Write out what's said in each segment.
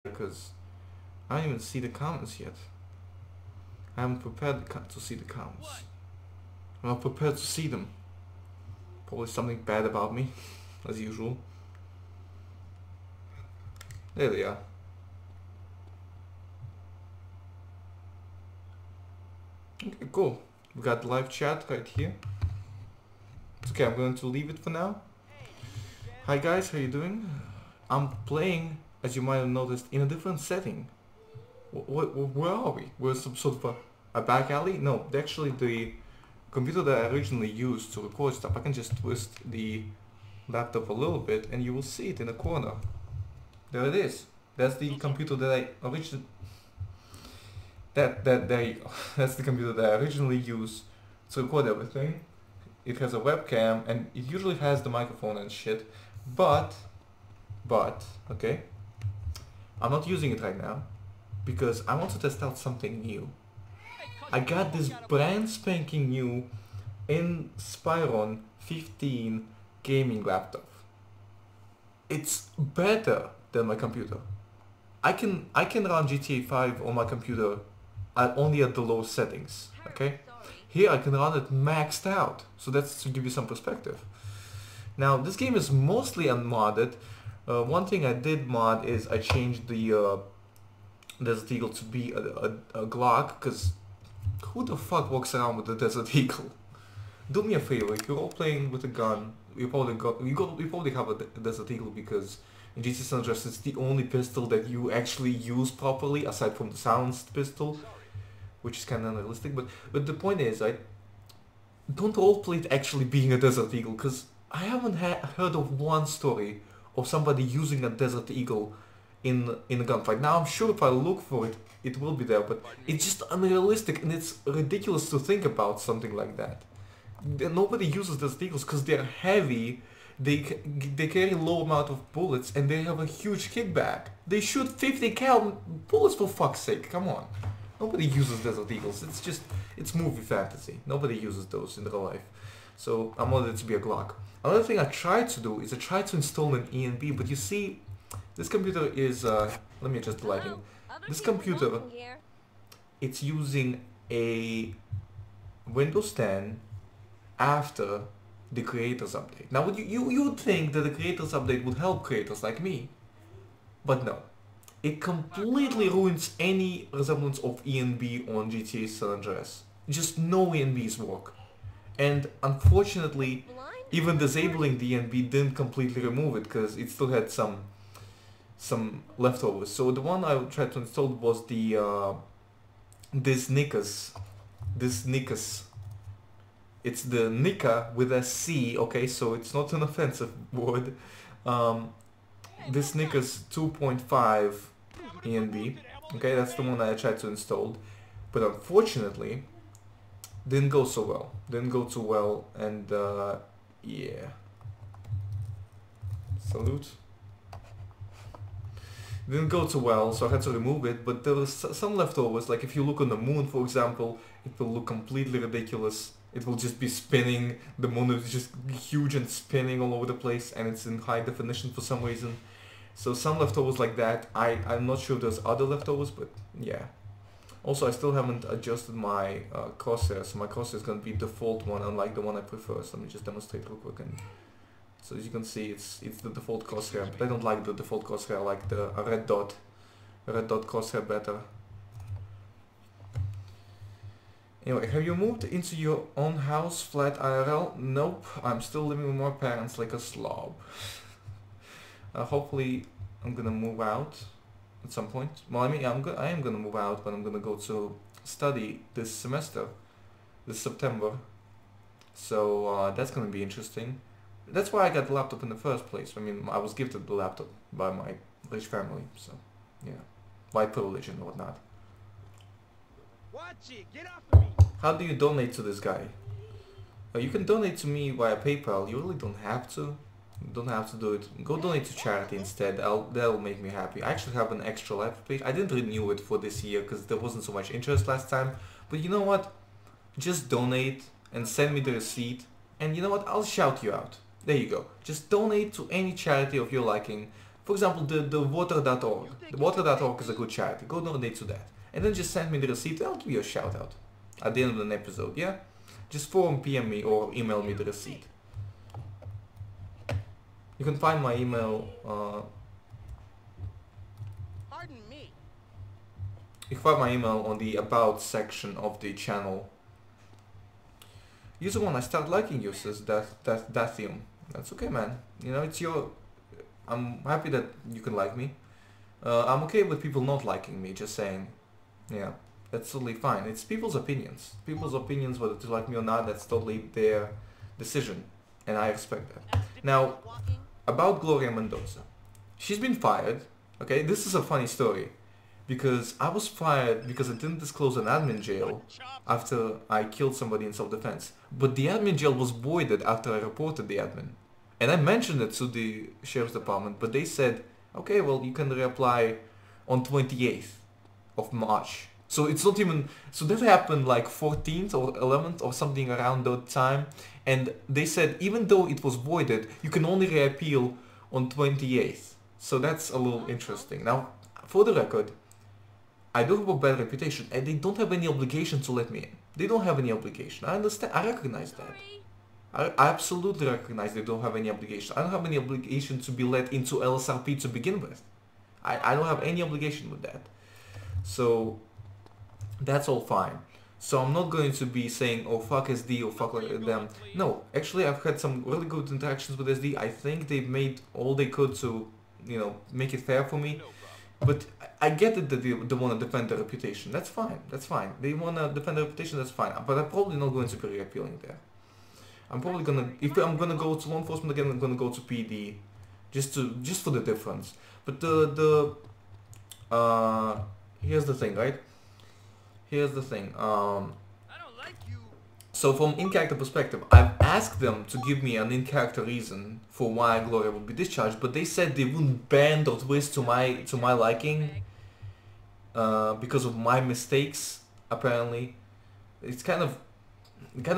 because I don't even see the comments yet. I haven't prepared to see the comments. I'm not prepared to see them. Probably something bad about me, as usual. There they are. Okay, cool. We got live chat right here. It's okay, I'm going to leave it for now. Hi guys, how you doing? I'm playing, as you might have noticed, in a different setting. Where are we? We're some sort of a back alley? No, actually the computer that I originally used to record stuff, I can just twist the laptop a little bit and you will see it in the corner. There it is. That's the computer that I originally... there you go. That's the computer that I originally used to record everything. It has a webcam and it usually has the microphone and shit, but, okay, I'm not using it right now because I want to test out something new. I got this brand spanking new Inspiron 15 gaming laptop. It's better than my computer. I can run GTA 5 on my computer only at the low settings, okay? Here I can run it maxed out, so that's to give you some perspective. Now this game is mostly unmodded. One thing I did mod is I changed the Desert Eagle to be a Glock, because who the fuck walks around with a Desert Eagle? Do me a favor, if you're all playing with a gun, you probably have a Desert Eagle because in GTA San Andreas it's the only pistol that you actually use properly aside from the silenced pistol, which is kind of unrealistic, but the point is, I don't roleplay it actually being a Desert Eagle, because I haven't heard of one story of somebody using a Desert Eagle in a gunfight. Now I'm sure if I look for it, it will be there, but it's just unrealistic and it's ridiculous to think about something like that. Nobody uses Desert Eagles because they're heavy, they carry low amount of bullets, and they have a huge kickback. They shoot 50 cal bullets, for fuck's sake, come on. Nobody uses Desert Eagles, it's movie fantasy. Nobody uses those in real life. So I wanted it to be a Glock. Another thing I tried to do is I tried to install an ENB, but you see, this computer is, let me adjust the lighting. This computer, it's using a Windows 10 after the creators update. Now you would think that the creators update would help creators like me, but no. It completely ruins any resemblance of ENB on GTA San Andreas. Just no ENBs work. And unfortunately, even disabling the ENB didn't completely remove it because it still had some leftovers. So the one I tried to install was the this Nikas. It's the Nika with a C, okay, so it's not an offensive word. This Nikas 2.5 ENB, okay, that's the one that I tried to install, but unfortunately didn't go so well. Didn't go too well, and yeah. Salute. Didn't go too well, so I had to remove it, but there was some leftovers. Like if you look on the moon, for example, it will look completely ridiculous. It will just be spinning, the moon is just huge and spinning all over the place, and it's in high definition for some reason. So some leftovers like that. I'm not sure if there's other leftovers, but yeah. Also, I still haven't adjusted my crosshair, so my crosshair is going to be default one, unlike the one I prefer. So let me just demonstrate real quick. And so as you can see, it's the default crosshair, but I don't like the default crosshair. I like the red dot crosshair better. Anyway, have you moved into your own house, flat IRL? Nope, I'm still living with my parents like a slob. Hopefully I'm gonna move out at some point. Well, I mean, I am gonna move out, but I'm gonna go to study this semester, this September. So that's gonna be interesting. That's why I got the laptop in the first place. I mean, I was gifted the laptop by my rich family, so yeah, white privilege and whatnot. Watch it, get off of me. How do you donate to this guy? You can donate to me via PayPal. You really don't have to. You don't have to do it. Go donate to charity instead. That'll make me happy. I actually have an extra life page. I didn't renew it for this year because there wasn't so much interest last time. But you know what? Just donate and send me the receipt. And you know what? I'll shout you out. There you go. Just donate to any charity of your liking. For example, the water.org. The water.org is a good charity. Go donate to that. And then just send me the receipt. I'll give you a shout out at the end of an episode, yeah? Just PM me or email me the receipt. You can find my email, Pardon me. you can find my email on the About section of the channel. User 1, I start liking you, says Dathium. That's okay, man. You know, it's your... I'm happy that you can like me. I'm okay with people not liking me, just saying. Yeah, that's totally fine. It's people's opinions. People's opinions, whether to like me or not, that's totally their decision. And I respect that. Now, about Gloria Mendoza. She's been fired. Okay, this is a funny story. Because I was fired because I didn't disclose an admin jail after I killed somebody in self-defense. But the admin jail was voided after I reported the admin. And I mentioned it to the sheriff's department, but they said, okay, well, you can reapply on 28th of March. So it's not even... So that happened like 14th or 11th or something around that time. And they said, even though it was voided, you can only reappeal on 28th. So that's a little interesting. Now, for the record, I do have a bad reputation and they don't have any obligation to let me in. They don't have any obligation. I understand. I recognize that. I absolutely recognize they don't have any obligation. I don't have any obligation to be let into LSRP to begin with. I don't have any obligation with that. So that's all fine. So I'm not going to be saying, oh fuck SD or fuck them. No, actually I've had some really good interactions with SD. I think they've made all they could to, you know, make it fair for me. But I get it that they want to defend their reputation. That's fine. That's fine. They want to defend their reputation. That's fine. But I'm probably not going to be reappealing there. I'm probably gonna, if I'm gonna go to law enforcement again, I'm gonna go to PD, just for the difference. But here's the thing, right? Here's the thing. I don't like you. So from in-character perspective, I've asked them to give me an in-character reason for why Gloria would be discharged, but they said they wouldn't bend or twist to my liking because of my mistakes. Apparently, it kind of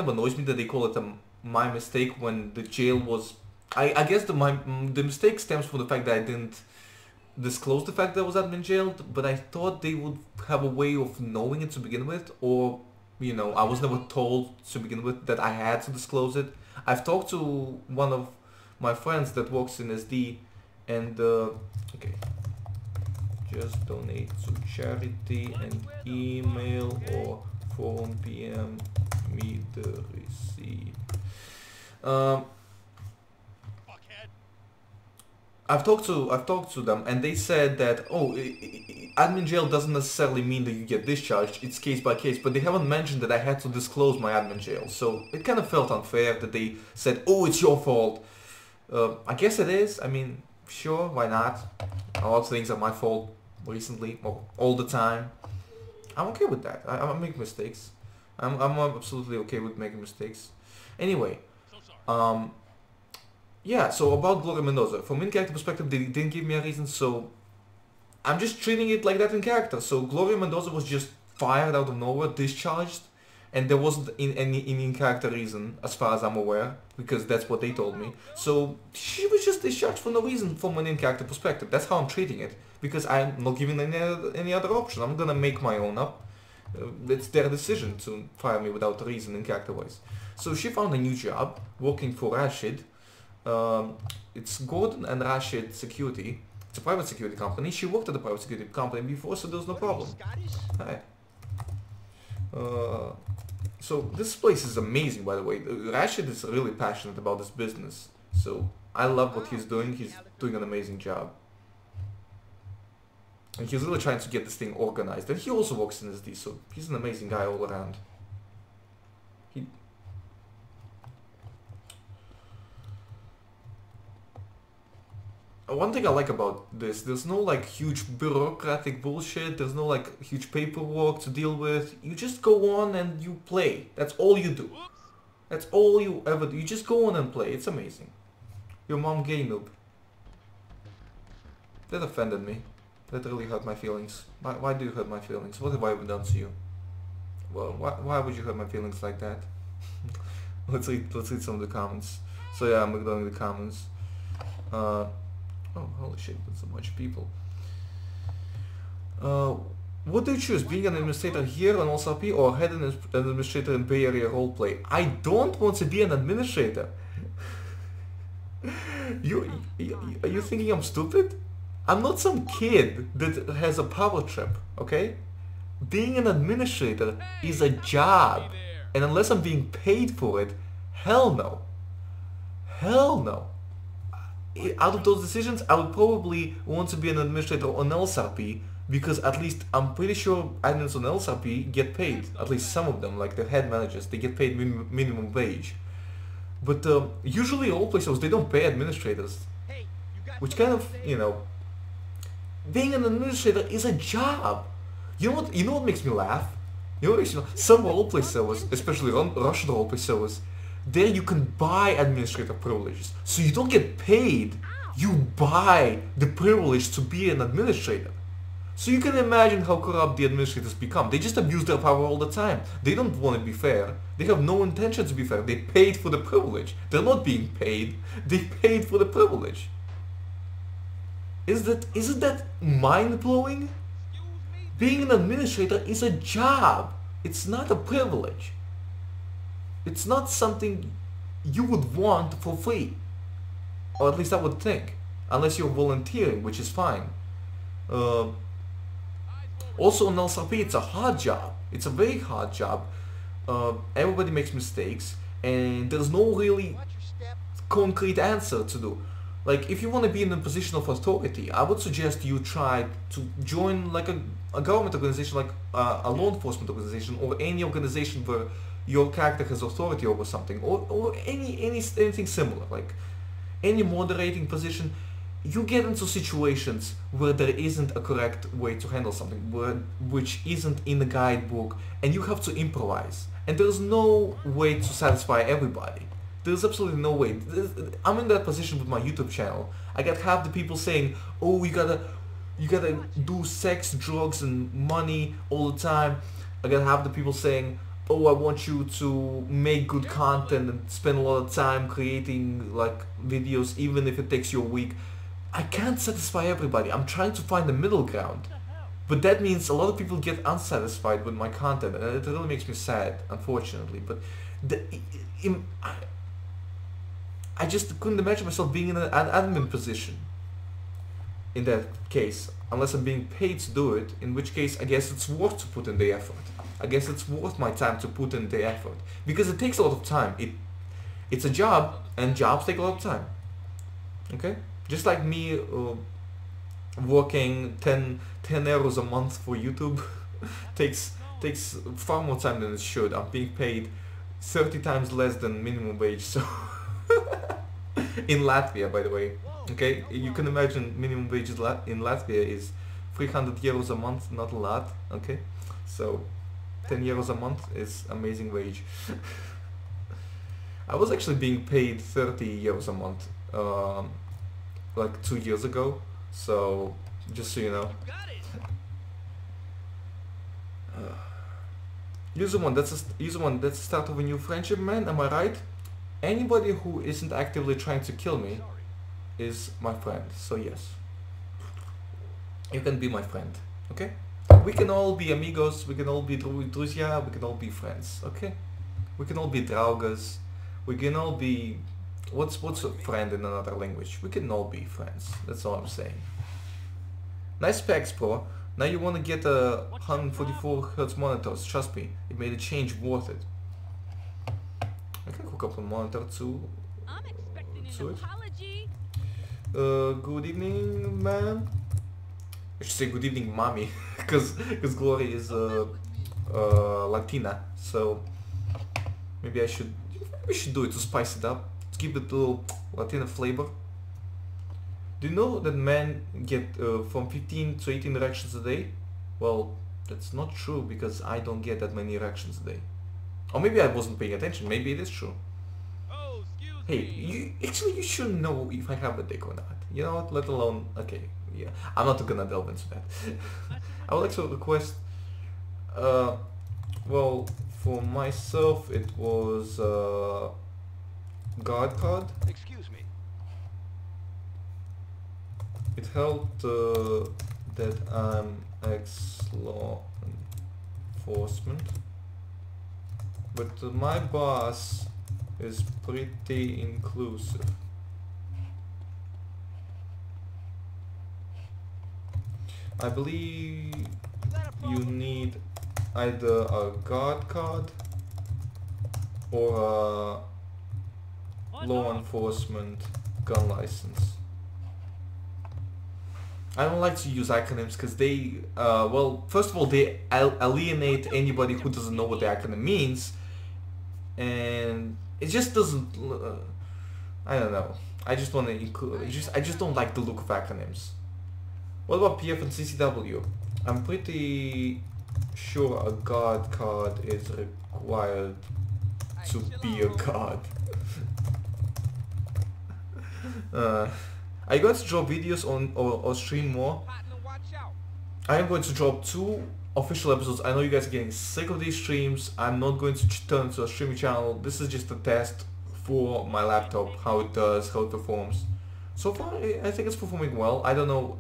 annoys me that they call it my mistake when the jail was... I guess the mistake stems from the fact that I didn't disclose the fact that I was admin jailed, but I thought they would have a way of knowing it to begin with, or, you know, I was never told to begin with that I had to disclose it. I've talked to one of my friends that works in SD, and, okay, just donate to charity and email or phone PM me the receipt. I've talked to them and they said that, oh, admin jail doesn't necessarily mean that you get discharged, it's case by case, but they haven't mentioned that I had to disclose my admin jail, so it kind of felt unfair that they said, oh, it's your fault. I guess it is. I mean, sure, why not? A lot of things are my fault recently, or all the time. I'm okay with that. I make mistakes. I'm absolutely okay with making mistakes. Anyway, yeah, so about Gloria Mendoza. From in-character perspective, they didn't give me a reason, so I'm just treating it like that in character. So Gloria Mendoza was just fired out of nowhere, discharged, and there wasn't any in-character reason, as far as I'm aware, because that's what they told me. So she was just discharged for no reason from an in-character perspective. That's how I'm treating it, because I'm not giving any other option. I'm gonna make my own up. It's their decision to fire me without a reason in character-wise. So she found a new job, working for Rashid. It's Gordon and Rashid Security. It's a private security company. She worked at a private security company before, so there was no problem. Hi. So this place is amazing, by the way. Rashid is really passionate about this business. So I love what he's doing. He's doing an amazing job. And he's really trying to get this thing organized. And he also works in SD, so he's an amazing guy all around. One thing I like about this, there's no like huge bureaucratic bullshit, there's no like huge paperwork to deal with. You just go on and you play. That's all you do. That's all you ever do. You just go on and play. It's amazing. Your mom gay noob. That offended me. That really hurt my feelings. Why do you hurt my feelings? What have I ever done to you? Well, why would you hurt my feelings like that? let's read some of the comments. So yeah, I'm ignoring the comments. Oh, holy shit, that's a bunch of people. What do you choose, being an administrator here on LSRP or head an administrator in Bay Area roleplay? I don't want to be an administrator. Are you thinking I'm stupid? I'm not some kid that has a power trip, okay? Being an administrator is a job, and unless I'm being paid for it, hell no. Hell no. Out of those decisions, I would probably want to be an administrator on LSRP, because at least I'm pretty sure admins on LSRP get paid. At least some of them, like the head managers, they get paid minimum wage. But usually all places, they don't pay administrators. Which kind of, you know, being an administrator is a job. You know what makes me laugh? You know what makes me laugh? Some roleplay servers, especially Russian roleplay servers, there you can buy administrator privileges. So you don't get paid, you buy the privilege to be an administrator. So you can imagine how corrupt the administrators become. They just abuse their power all the time. They don't want to be fair. They have no intention to be fair. They paid for the privilege. They're not being paid. They paid for the privilege. Isn't that mind-blowing? Being an administrator is a job. It's not a privilege. It's not something you would want for free. Or at least I would think. Unless you're volunteering, which is fine. Also on LSRP, it's a hard job. It's a very hard job. Everybody makes mistakes, and there's no really concrete answer to do. Like, if you want to be in a position of authority, I would suggest you try to join like a government organization, like a law enforcement organization, or any organization where your character has authority over something, or anything similar, like any moderating position. You get into situations where there isn't a correct way to handle something, which isn't in the guidebook, and you have to improvise. And there's no way to satisfy everybody. There's absolutely no way. I'm in that position with my YouTube channel. I got half the people saying, "Oh, you gotta do sex, drugs, and money all the time." I got half the people saying, "Oh, I want you to make good content and spend a lot of time creating like videos, even if it takes you a week." I can't satisfy everybody. I'm trying to find the middle ground. But that means a lot of people get unsatisfied with my content, and it really makes me sad, unfortunately. But I just couldn't imagine myself being in an admin position in that case, unless I'm being paid to do it, in which case I guess it's worth to put in the effort. I guess it's worth my time to put in the effort. Because it takes a lot of time. It's a job, and jobs take a lot of time. Okay? Just like me working 10 euros a month for YouTube takes far more time than it should. I'm being paid 30 times less than minimum wage, so in Latvia, by the way. Okay, you can imagine minimum wage in Latvia is 300 euros a month, not a lot. Okay, so 10 euros a month is amazing wage. I was actually being paid 30 euros a month like 2 years ago, so just so you know. User one, that's the start of a new friendship, man. Am I right? Anybody who isn't actively trying to kill me is my friend. So yes, you can be my friend. Okay, we can all be amigos. We can all be друзья. We can all be friends. Okay, we can all be draugas. We can all be what's a friend in another language? We can all be friends. That's all I'm saying. Nice specs, bro. Now you want to get a 144 Hz monitors. Trust me, it made a change worth it. I can hook up a monitor to it. Good evening, man. I should say good evening, mommy, because GLORIA is Latina, so maybe we should do it to spice it up, to give it a little Latina flavor. Do you know that men get from 15 to 18 erections a day? Well, that's not true, because I don't get that many erections a day. Or maybe I wasn't paying attention, maybe it is true. Oh, excuse Hey, me. you should know if I have a dick or not. You know what, let alone, okay, yeah, I'm not gonna delve into that. I would like to request, well, for myself it was guard card. Excuse me. It helped that I'm ex-law enforcement, but my boss is pretty inclusive. I believe you need either a guard card or a law enforcement gun license. I don't like to use acronyms because they, well, first of all, they alienate anybody who doesn't know what the acronym means, and it just doesn't. I don't know. I just want to include. I just don't like the look of acronyms. What about PF and CCW? I'm pretty sure a guard card is required to be a guard. Are you going to drop videos on or stream more? I am going to drop 2 official episodes. I know you guys are getting sick of these streams. I'm not going to turn to a streaming channel. This is just a test for my laptop, how it does, how it performs. So far, I think it's performing well. I don't know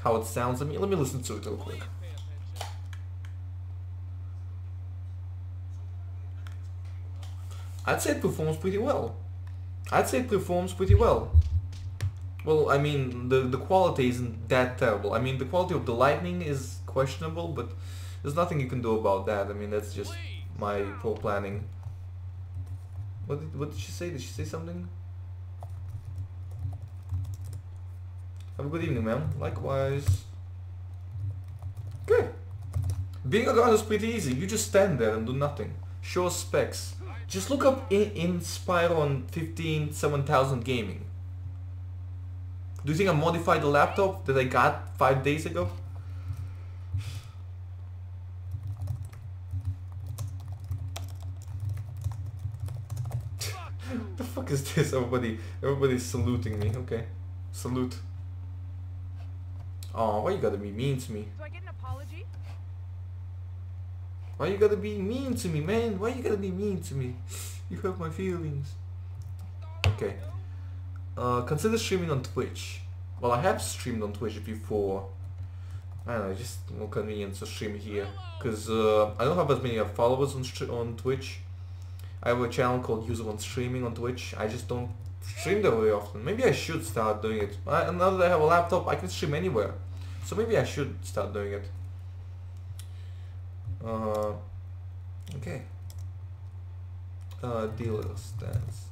how it sounds. Let me listen to it real quick. I'd say it performs pretty well. Well, I mean, the quality isn't that terrible. I mean, the quality of the lighting is questionable, but there's nothing you can do about that. I mean, that's just my poor planning. What did she say? Did she say something? Have a good evening, ma'am. Likewise. Good. Being a guard is pretty easy. You just stand there and do nothing. Show specs. Just look up Inspire on 7000 Gaming. Do you think I modified the laptop that I got 5 days ago? What the fuck is this? Everybody's saluting me. Okay. Salute. Oh, why you gotta be mean to me? Do I get an apology? Why you gotta be mean to me, man? Why you gotta be mean to me? You hurt my feelings. Okay. Consider streaming on Twitch. Well, I have streamed on Twitch before. I don't know, just more convenient to stream here. Because I don't have as many followers on Twitch. I have a channel called User on Streaming on Twitch. I just don't stream there very often. Maybe I should start doing it. Now that I have a laptop, I can stream anywhere. So maybe I should start doing it. Okay. Dealer stance.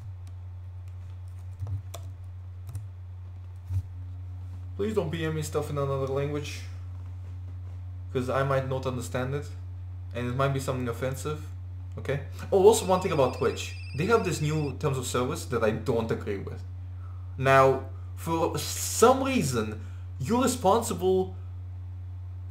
Please don't PM me stuff in another language, because I might not understand it, and it might be something offensive. Okay. Oh, also one thing about Twitch. They have this new terms of service that I don't agree with. Now, for some reason, you're responsible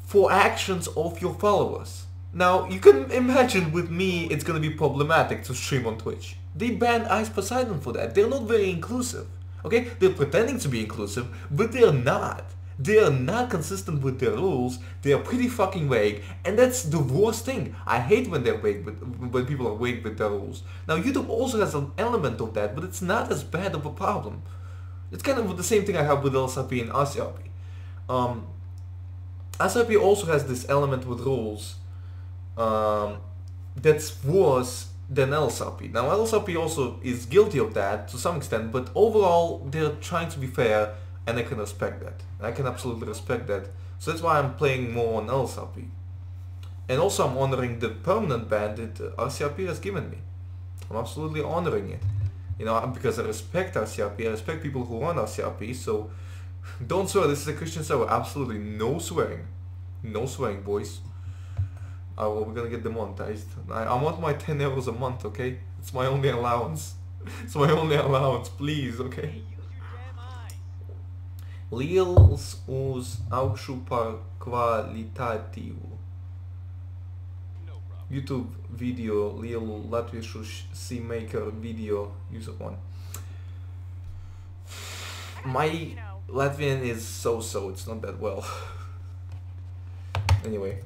for actions of your followers. Now, you can imagine with me it's gonna be problematic to stream on Twitch. They banned Ice Poseidon for that. They're not very inclusive. Okay? They're pretending to be inclusive, but they're not. They are not consistent with their rules. They are pretty fucking vague, and that's the worst thing. I hate when they're vague, when people are vague with their rules. Now, YouTube also has an element of that, but it's not as bad of a problem. It's kind of the same thing I have with LSRP and RCRP. RCRP also has this element with rules that's worse than LSRP. Now, LSRP also is guilty of that to some extent, but overall they're trying to be fair, and I can respect that. I can absolutely respect that. So that's why I'm playing more on LSRP. And also I'm honoring the permanent ban that RCRP has given me. I'm absolutely honoring it. You know, because I respect RCRP, I respect people who run RCRP, so don't swear, this is a Christian server. Absolutely no swearing. No swearing, boys. Well, we're gonna get demonetized. I want my 10 euros a month, okay? It's my only allowance. It's my only allowance, please, okay? Liels uz augšu par kvalitatīvu. YouTube video lielu latviešu C-Maker video user one. My Latvian is so-so, it's not that well. Anyway,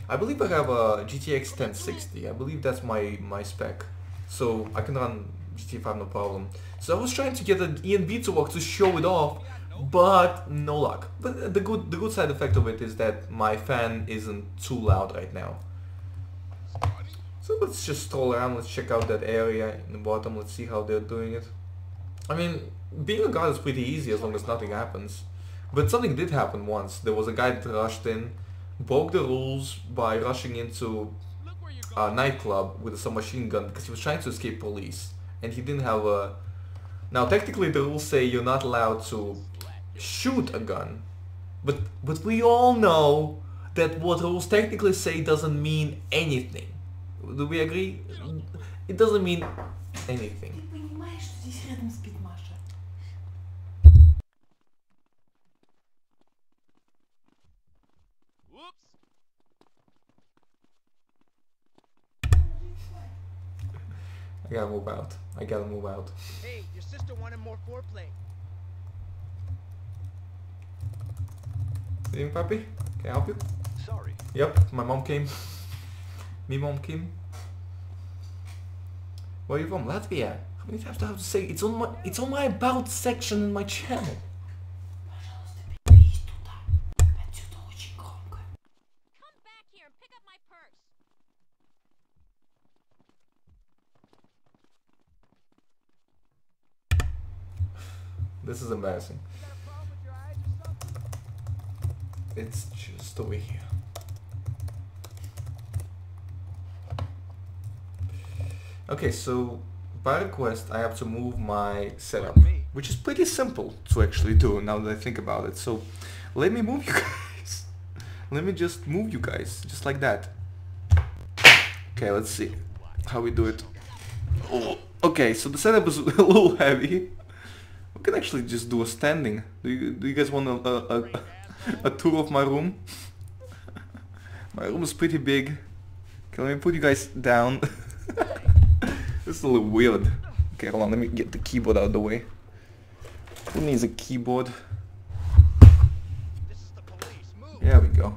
I believe I have a GTX 1060. I believe that's my spec. So I can run GTA 5 no problem. So I was trying to get an ENB to work to show it off, but no luck. But the good side effect of it is that my fan isn't too loud right now. So let's just stroll around, let's check out that area in the bottom, let's see how they're doing it. I mean, being a guard is pretty easy as long as nothing happens. But something did happen once. There was a guy that rushed in, broke the rules by rushing into a nightclub with a submachine gun because he was trying to escape police. And he didn't have a... Now technically the rules say you're not allowed to shoot a gun. But we all know that what rules technically say doesn't mean anything. Do we agree? It doesn't mean anything. Whoops. I gotta move out. I gotta move out. Hey, your sister wanted more foreplay. Evening, puppy? Can I help you? Sorry. Yep, my mom came. Me mom came. Where are you from? Latvia. How many times do I have to say? It's on my about section in my channel. Come back here and pick up my purse. This is embarrassing. It's just over here. Okay, so by request I have to move my setup, which is pretty simple to actually do now that I think about it. So let me move you guys. Let me just move you guys, just like that. Okay, let's see how we do it. Oh, okay, so the setup is a little heavy. We can actually just do a standing. Do you guys want a tour of my room? My room is pretty big. Okay, let me put you guys down. This is a little weird. Okay, hold on, let me get the keyboard out of the way. Who needs a keyboard? This is the police. Move. There we go.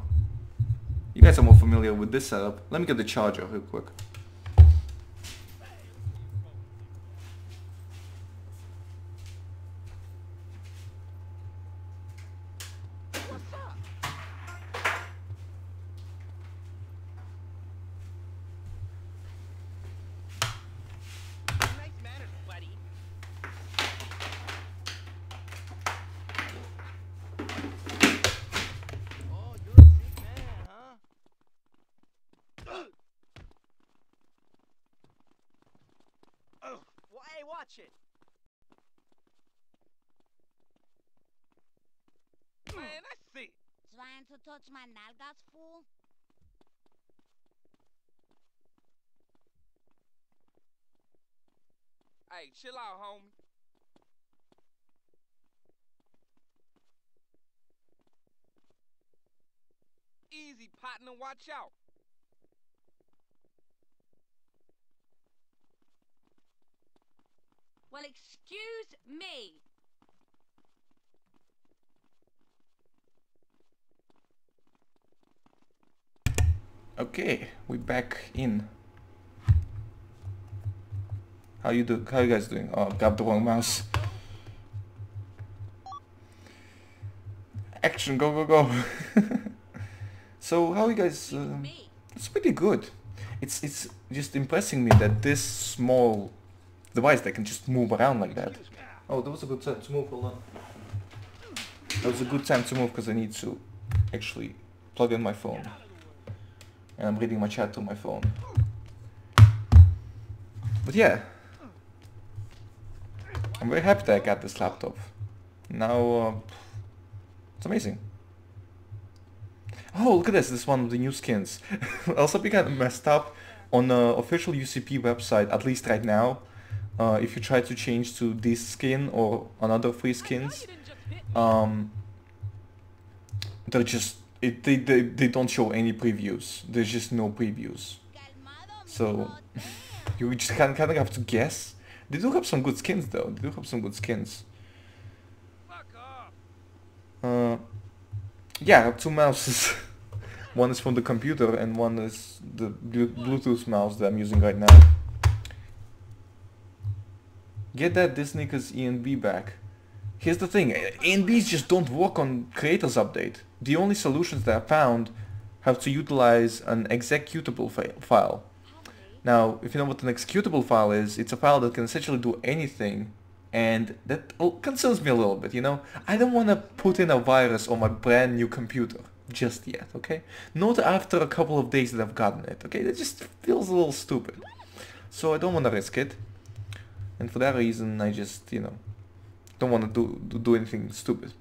You guys are more familiar with this setup. Let me get the charger real quick. Nice manners, buddy. Oh, you're a big man, huh? Oh, well, hey, watch it. Man, that's sick. Trying to touch my nalgas, fool? Hey, chill out, homie. Easy, partner, watch out. Well, excuse me. Okay, we're back in. How you guys doing? Oh, grabbed the wrong mouse. Action, go, go, go. So how you guys? It's pretty good. It's just impressing me that this small device that can just move around like that. Oh, that was a good time to move. Hold on. That was a good time to move because I need to actually plug in my phone. And I'm reading my chat to my phone. But yeah, I'm very happy that I got this laptop. Now, it's amazing. Oh, look at this. This is one of the new skins. LSRP got messed up on the official UCP website, at least right now. If you try to change to this skin or another free skins, they're just... They don't show any previews. There's just no previews. So you just kind of have to guess. They do have some good skins though. They do have some good skins. Fuck off. Yeah, I have two mouses. One is from the computer and one is the Bluetooth mouse that I'm using right now. Get that Disney's E and B back. Here's the thing, ANBs just don't work on creators update. The only solutions that I found have to utilize an executable file. Now, if you know what an executable file is, it's a file that can essentially do anything, and that concerns me a little bit, you know? I don't want to put in a virus on my brand new computer just yet, okay? Not after a couple of days that I've gotten it, okay? That just feels a little stupid. So I don't want to risk it, and for that reason I just, you know, don't want to do anything stupid.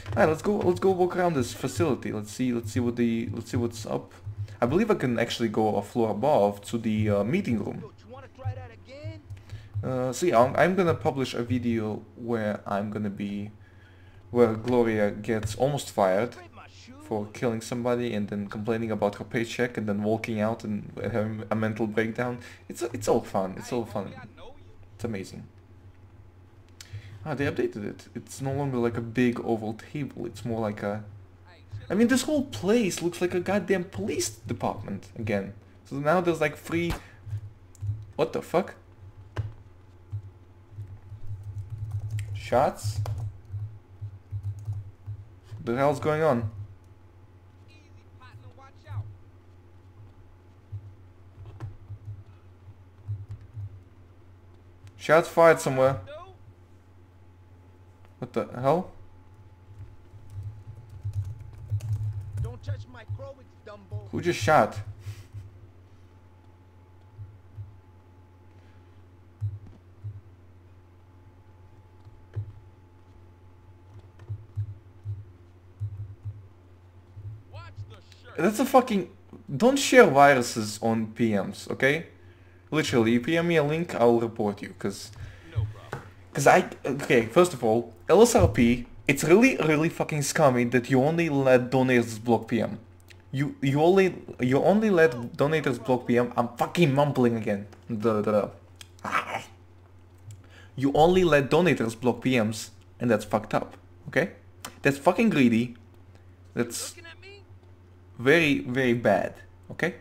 Alright, let's go walk around this facility. Let's see what's up. I believe I can actually go a floor above to the meeting room. Yo, you wanna try that again? So yeah, I'm gonna publish a video where where Gloria gets almost fired Break my shoe. for killing somebody and then complaining about her paycheck and then walking out and having a mental breakdown. It's all fun. It's all fun. I know you. It's amazing. Ah, they updated it. It's no longer like a big oval table. It's more like a... I mean, this whole place looks like a goddamn police department again. So now there's like 3... What the fuck? Shots? What the hell's going on? Easy, partner, watch out. Shots fired somewhere. Dude, What the hell? Don't touch my Croix, Dumbo. Who just shot? watch the shirt. That's a fucking... Don't share viruses on PMs, okay? Literally, you PM me a link, I'll report you, cause... No, bro. Cause okay, first of all, LSRP, it's really fucking scummy that you only let donators block PM. You only let donators block PM. I'm fucking mumbling again. You only let donators block PMs, and that's fucked up. Okay? That's fucking greedy. That's Looking at me? very bad. Okay?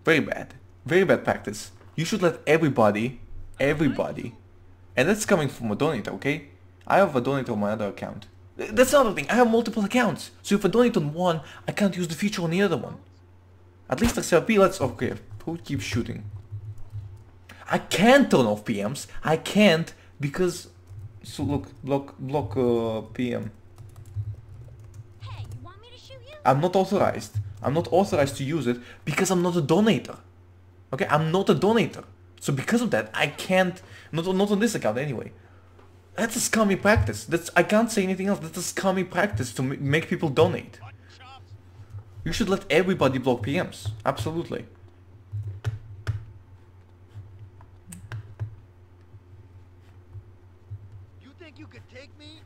Very bad. Very bad practice. You should let everybody, and that's coming from a donator, okay? I have a donator on my other account. That's another thing, I have multiple accounts. So if I donate on one, I can't use the feature on the other one. At least LSRP lets... Okay, who keeps shooting? I can't turn off PMs. I can't because... So look, block PM. Hey, you want me to shoot you? I'm not authorized. I'm not authorized to use it because I'm not a donator. Okay, I'm not a donator. So because of that, I can't... Not on this account anyway. That's a scummy practice. I can't say anything else. That's a scummy practice to make people donate. You should let everybody block PMs. Absolutely. You think you could take me?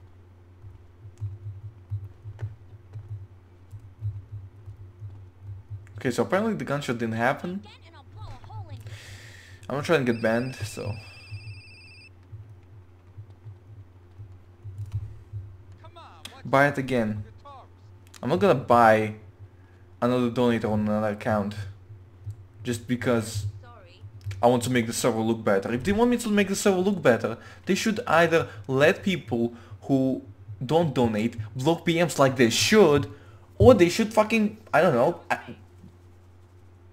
Okay, so apparently the gunshot didn't happen. Again, and I'll blow a hole in you. I'm gonna try and get banned, so... Come on, watch Buy it again. guitars. I'm not gonna buy another donator on another account. Just because Sorry. I want to make the server look better. If they want me to make the server look better, they should either let people who don't donate block PMs like they should, or they should fucking, I don't know,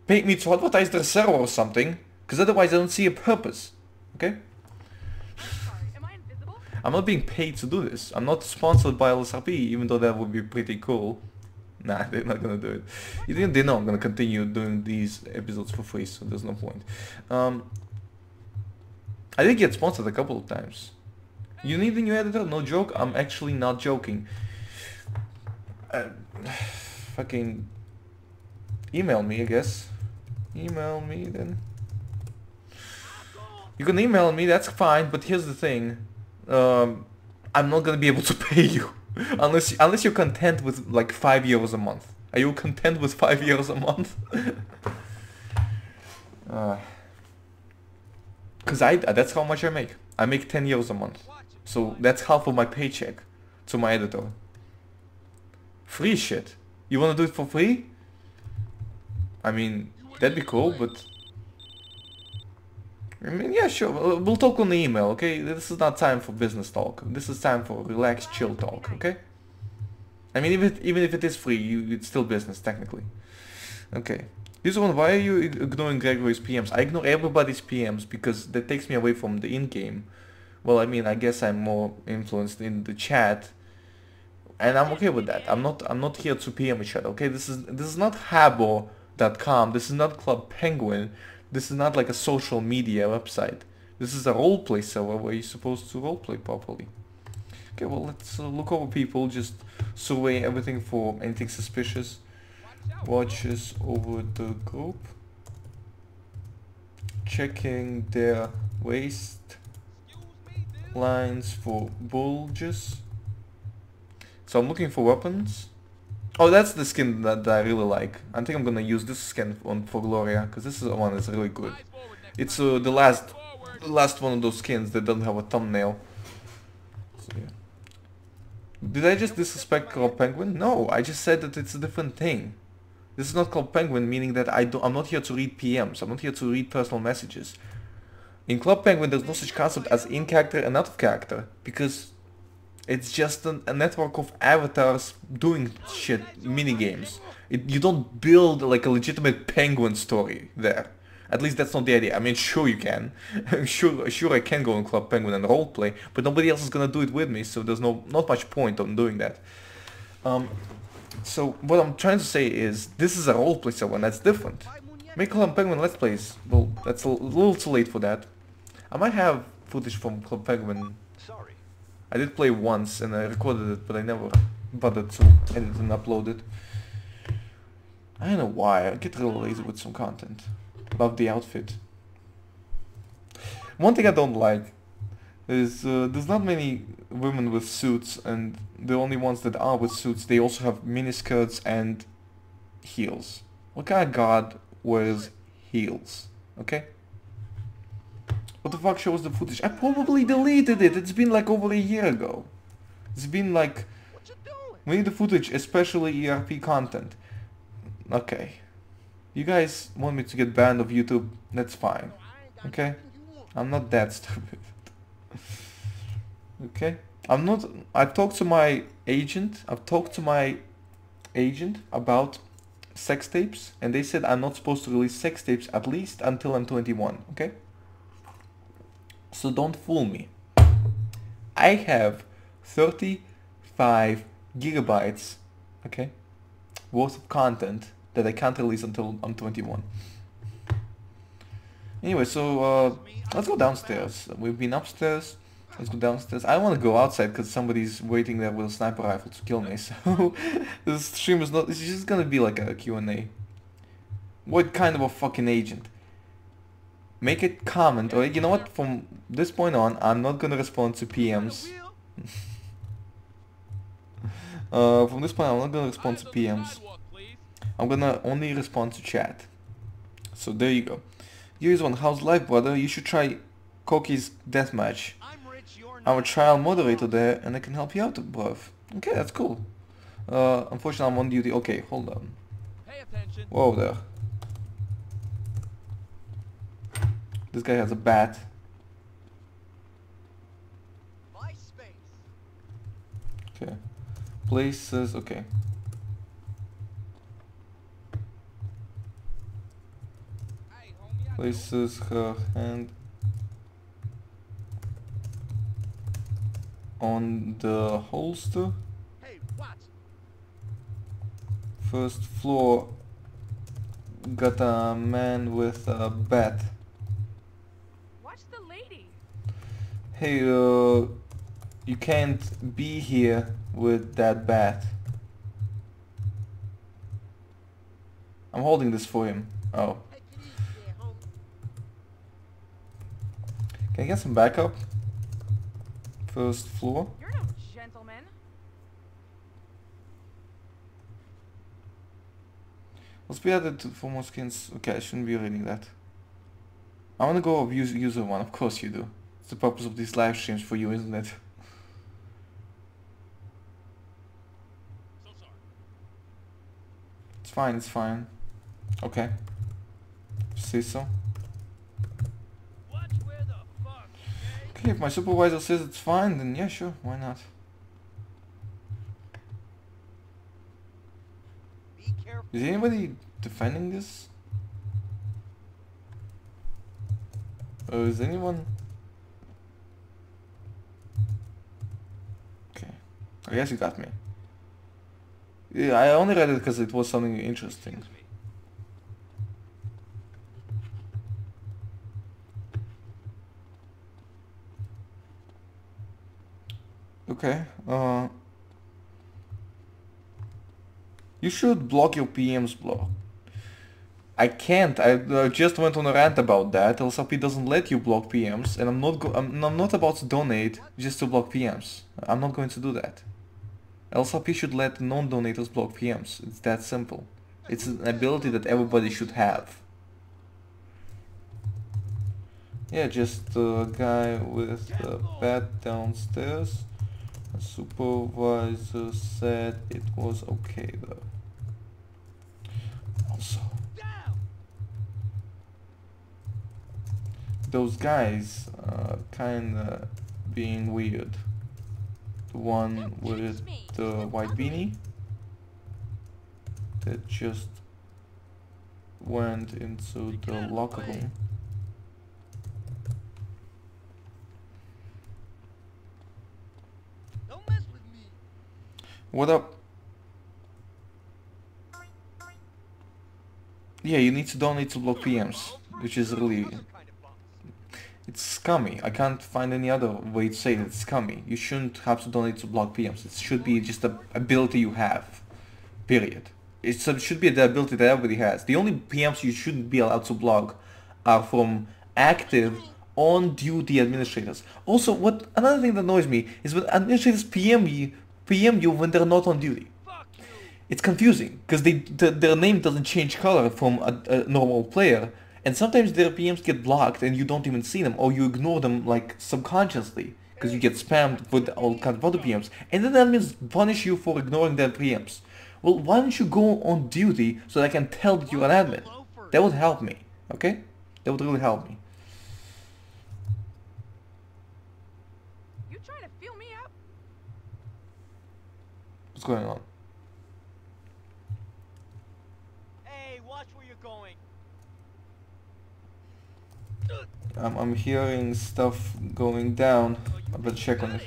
pay me to advertise their server or something, because otherwise I don't see a purpose. Okay? I'm sorry, am I invisible? I'm not being paid to do this. I'm not sponsored by LSRP, even though that would be pretty cool. Nah, they're not gonna do it. They know I'm gonna continue doing these episodes for free, so there's no point. I did get sponsored a couple of times. You need a new editor? No joke, I'm actually not joking. Fucking email me, I guess. Email me then. You can email me, that's fine, but here's the thing. I'm not gonna be able to pay you. Unless you're content with like 5 euros a month. Are you content with 5 euros a month? Cause that's how much I make. I make 10 euros a month. So that's half of my paycheck to my editor. Free shit. You wanna do it for free? I mean, that'd be cool, but... I mean, yeah, sure. We'll talk on the email, okay? This is not time for business talk. This is time for relaxed, chill talk, okay? I mean, even if it is free, it's still business, technically. Okay. This one, why are you ignoring Gregory's PMs? I ignore everybody's PMs because that takes me away from the in-game. Well, I mean, I guess I'm more influenced in the chat, and I'm okay with that. I'm not here to PM each other. Okay, this is not Habbo.com. This is not Club Penguin. This is not like a social media website. This is a roleplay server where you're supposed to roleplay properly. Okay, well, let's look over people. Just survey everything for anything suspicious. Watches over the group. Checking their waist lines for bulges. So I'm looking for weapons. Oh, that's the skin that I really like. I think I'm gonna use this skin for Gloria, because this is the one that's really good. It's the last one of those skins that doesn't have a thumbnail. So, yeah. Did I just disrespect Club Penguin? No, I just said that it's a different thing. This is not Club Penguin, meaning that I'm not here to read PMs. I'm not here to read personal messages. In Club Penguin, there's no such concept as in-character and out-of-character, because it's just a network of avatars doing shit, minigames. You don't build like a legitimate Penguin story there. At least that's not the idea. I mean, sure you can. sure I can go in Club Penguin and roleplay, but nobody else is gonna do it with me, so there's not much point on doing that. So what I'm trying to say is, this is a roleplay server and that's different. Make Club Penguin Let's Plays. Well, that's a little too late for that. I might have footage from Club Penguin. Sorry. I did play once and I recorded it, but I never bothered to edit and upload it. I don't know why, I get real lazy with some content. Love the outfit. One thing I don't like is there's not many women with suits, and the only ones that are with suits, they also have miniskirts and heels. What kind of god wears heels? Okay? What the fuck shows the footage? I probably deleted it. It's been like over a year ago. It's been like... We need the footage, especially ERP content. Okay. You guys want me to get banned of YouTube? That's fine. Okay? I'm not that stupid. Okay? I'm not... I've talked to my agent. I've talked to my agent about sex tapes, and they said I'm not supposed to release sex tapes at least until I'm 21. Okay? So don't fool me. I have 35 gigabytes, okay, worth of content that I can't release until I'm 21. Anyway, so let's go downstairs. We've been upstairs. Let's go downstairs. I want to go outside because somebody's waiting there with a sniper rifle to kill me. So this stream is not. It's just gonna be like a Q&A. What kind of a fucking agent? Make a comment, or you know what, from this point on, I'm not gonna respond to PMs. From this point on, I'm not gonna respond to PMs. I'm gonna only respond to chat. So there you go. Here's one. How's life, brother? You should try Koki's deathmatch. I'm a trial moderator there, and I can help you out, bruv. Okay, that's cool. Unfortunately, I'm on duty. Okay, hold on. Whoa there. This guy has a bat. Okay. Places, okay. Places her hand on the holster. First floor, got a man with a bat. Hey, you can't be here with that bat. I'm holding this for him. Oh. Can I get some backup? First floor. You're no gentleman. Let's be added to 4 more skins. Okay, I shouldn't be reading that. I wanna go of user one. Of course you do. It's the purpose of these live streams for you, isn't it? So sorry. It's fine, it's fine. Okay. Say so. Watch Okay, if my supervisor says it's fine, then yeah, sure, why not? Be careful. Is anybody defending this? Or is anyone... Okay, I guess you got me. Yeah, I only read it because it was something interesting. Excuse me. Okay, you should block your PM's block. I can't. I just went on a rant about that. LSRP doesn't let you block PMs, and I'm not about to donate just to block PMs. I'm not going to do that. LSRP should let non-donators block PMs. It's that simple. It's an ability that everybody should have. Yeah, just a guy with a bat downstairs. A supervisor said it was okay though. Also, those guys are kinda being weird. The one with the white beanie that just went into the locker room. Don't mess with me. What up? Yeah, you need to donate to block PMs, which is really... Other kind of bumps. It's scummy. I can't find any other way to say that it's scummy. You shouldn't have to donate to block PMs. It should be just an ability you have. Period. It should be the ability that everybody has. The only PMs you shouldn't be allowed to block are from active, on-duty administrators. Also, another thing that annoys me is when administrators PM you when they're not on duty. Fuck you. It's confusing because their name doesn't change color from a normal player, and sometimes their PMs get blocked and you don't even see them, or you ignore them like subconsciously because you get spammed with all kinds of other PMs, and then admins punish you for ignoring their PMs. Well, why don't you go on duty so that I can tell that you're an admin? That would help me, okay? That would really help me. You trying to feel me out? What's going on? Hey, watch where you're going. I'm hearing stuff going down. I better check on it.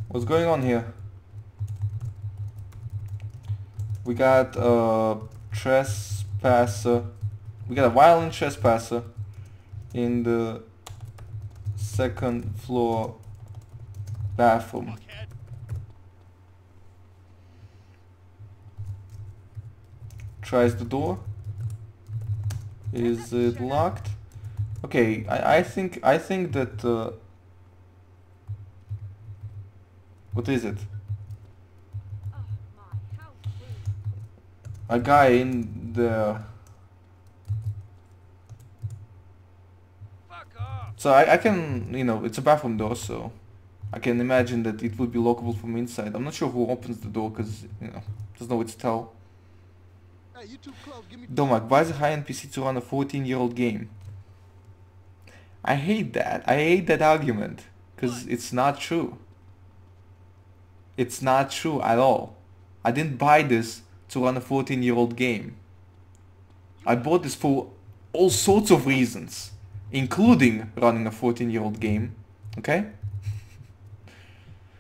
What's going on here? We got a trespasser. We got a violent trespasser in the second floor bathroom. Tries the door. Is it locked? Okay, I think that what is it? Oh my, how rude. A guy in there. Fuck off. So I can, you know, it's a bathroom door, so I can imagine that it would be lockable from inside. I'm not sure who opens the door because, you know, there's no way to tell. Hey, you too close. Give me Domak, why is a high-end PC to run a 14-year-old game? I hate that. I hate that argument because it's not true. It's not true at all. I didn't buy this to run a 14-year-old game. I bought this for all sorts of reasons, including running a 14-year-old game, okay?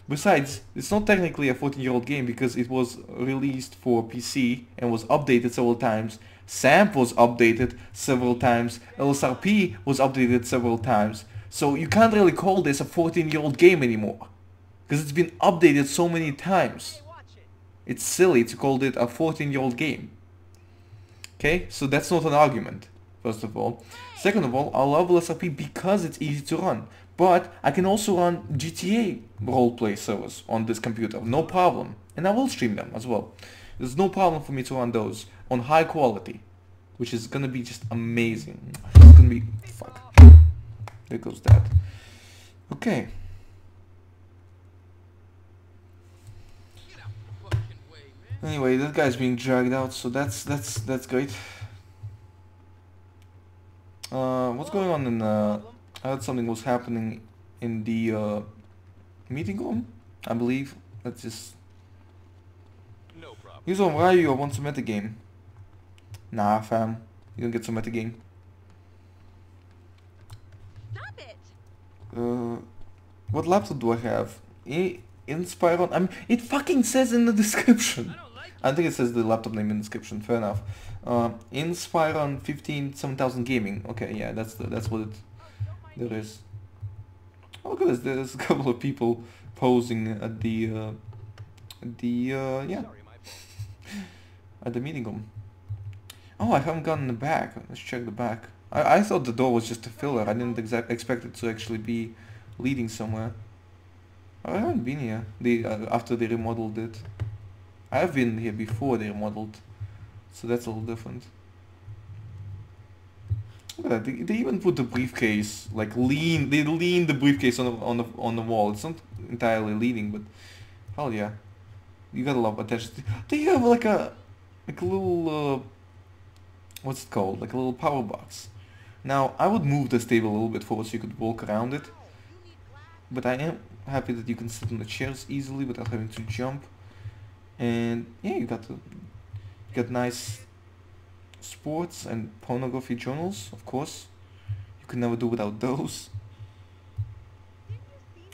Besides, it's not technically a 14-year-old game because it was released for PC and was updated several times. SAMP was updated several times. LSRP was updated several times. So you can't really call this a 14-year-old game anymore because it's been updated so many times. Hey, watch it. It's silly to call it a 14-year-old game. Okay, so that's not an argument, first of all. Second of all, I love LSRP because it's easy to run. But I can also run GTA roleplay servers on this computer, no problem. And I will stream them as well. There's no problem for me to run those on high quality, which is gonna be just amazing. It's gonna be... fuck. There goes that. Okay. Get out the fucking way, man. Anyway, that guy's being dragged out, so that's great. What's going on in I heard something was happening in the meeting room, I believe. Let's just... No problem. Here's on why you want some metagame. Nah, fam. You don't get some metagame. Stop it! What laptop do I have? Inspiron. It fucking says in the description. I don't like I think it says the laptop name in the description. Fair enough. Inspiron 7000 gaming. Okay, yeah, that's what it there is. Oh, look at this. There's a couple of people posing at the yeah, Sorry, my at the meeting room. Oh, I haven't gotten the back. Let's check the back. I thought the door was just a filler. I didn't expect it to actually be leading somewhere. I haven't been here after they remodeled it. I have been here before they remodeled, so that's a little different. Look at that. They even put the briefcase like lean. They lean the briefcase on the wall. It's not entirely leaning, but hell yeah, you gotta love attention. They have like a little what's it called? Like a little power box. Now I would move this table a little bit forward so you could walk around it. But I am happy that you can sit on the chairs easily without having to jump. And yeah, you got nice sports and pornography journals, of course. You can never do without those.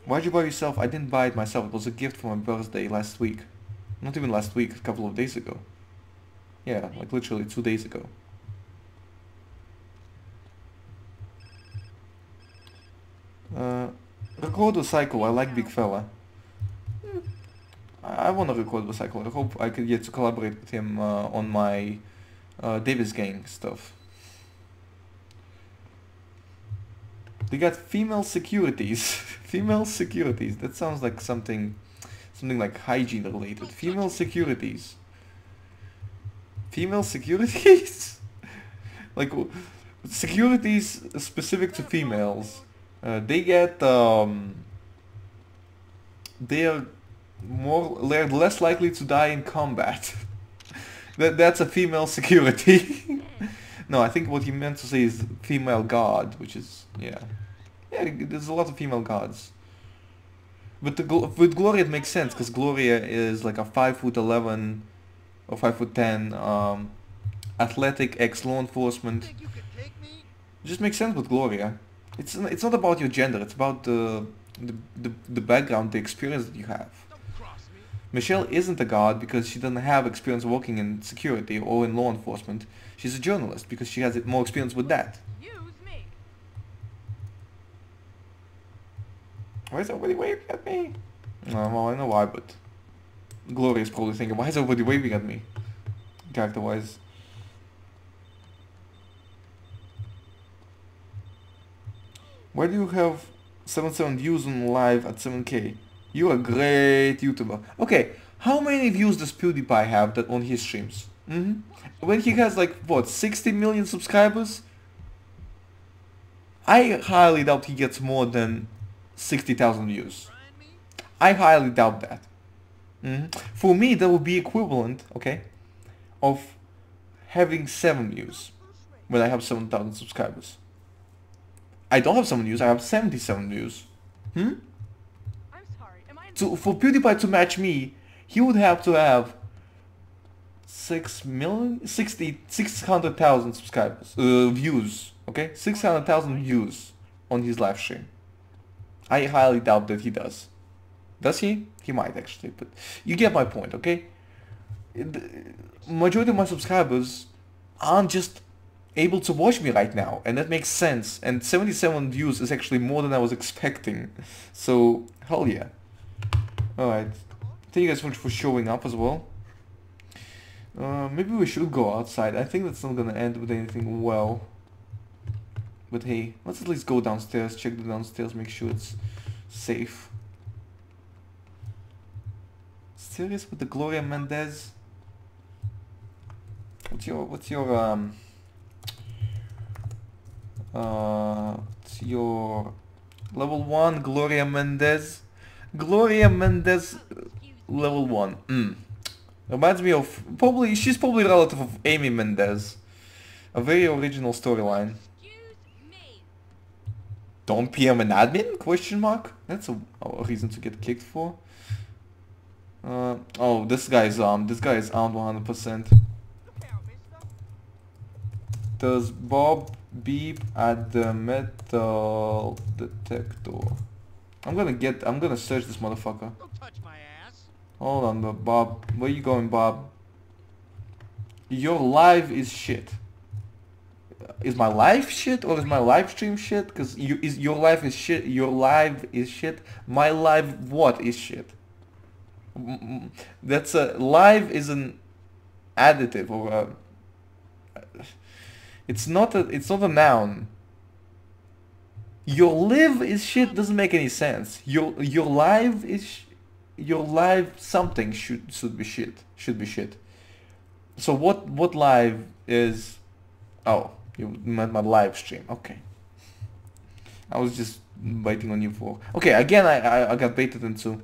Why'd you buy yourself? I didn't buy it myself. It was a gift for my birthday last week. Not even last week, a couple of days ago. Yeah, like literally 2 days ago. Record the cycle. I like big fella. I want to record the cycle. I hope I could get to collaborate with him on my Davis Gang stuff. They got female securities. Female securities. That sounds like something like hygiene related. Female securities. Female securities? Like securities specific to females. They get they're less likely to die in combat. That's a female security. No, I think what he meant to say is female guard, which is yeah, there's a lot of female guards. But with Gloria it makes sense because Gloria is like a 5'11" or 5'10" athletic ex-law enforcement. Think you could take me? It just makes sense with Gloria. It's not about your gender. It's about the background, the experience that you have. Don't cross me. Michelle isn't a guard because she doesn't have experience working in security or in law enforcement. She's a journalist because she has more experience with that. Use me. Why is everybody waving at me? Well, I know why, but Gloria's probably thinking, why is everybody waving at me? Character-wise. Why do you have 77 views on live at 7K? You're a great YouTuber. Okay, how many views does PewDiePie have on his streams? When he has like, what, 60 million subscribers? I highly doubt he gets more than 60,000 views. I highly doubt that. For me, that would be equivalent, okay, of having 7 views when I have 7,000 subscribers. I don't have 7 views, I have 77 views. I'm sorry. Am I? So for PewDiePie to match me, he would have to have 600,000 subscribers, views, okay? 600,000 views on his live stream. I highly doubt that he does. Does he? He might actually, but you get my point, okay? The majority of my subscribers aren't just able to watch me right now, and that makes sense. And 77 views is actually more than I was expecting. So, hell yeah. Alright. Thank you guys so much for showing up as well. Maybe we should go outside. I think that's not gonna end with anything well. But hey, let's at least go downstairs, check the downstairs, make sure it's safe. Serious with the Gloria Mendez? What's your level 1 Gloria Mendez? Gloria Mendez level 1. Reminds me of she's probably a relative of Amy Mendez. A very original storyline. Excuse me. Don't PM an admin? Question mark? That's a reason to get kicked for. Oh, this guy is armed. This guy is armed 100%. Look out, mister. Does Bob beep at the metal detector? I'm gonna search this motherfucker. Don't touch my ass. Hold on, Bob. Where you going, Bob? Your live is shit. Is my live shit or is my live stream shit? Cause your live is shit. Your live is shit. My live what is shit? That's a live is an additive or a, it's not a noun. Your live is shit doesn't make any sense. Your live is your live something should be shit. So what live is? Oh, you meant my live stream. Okay. I was just waiting on you for. Okay, again I got baited into.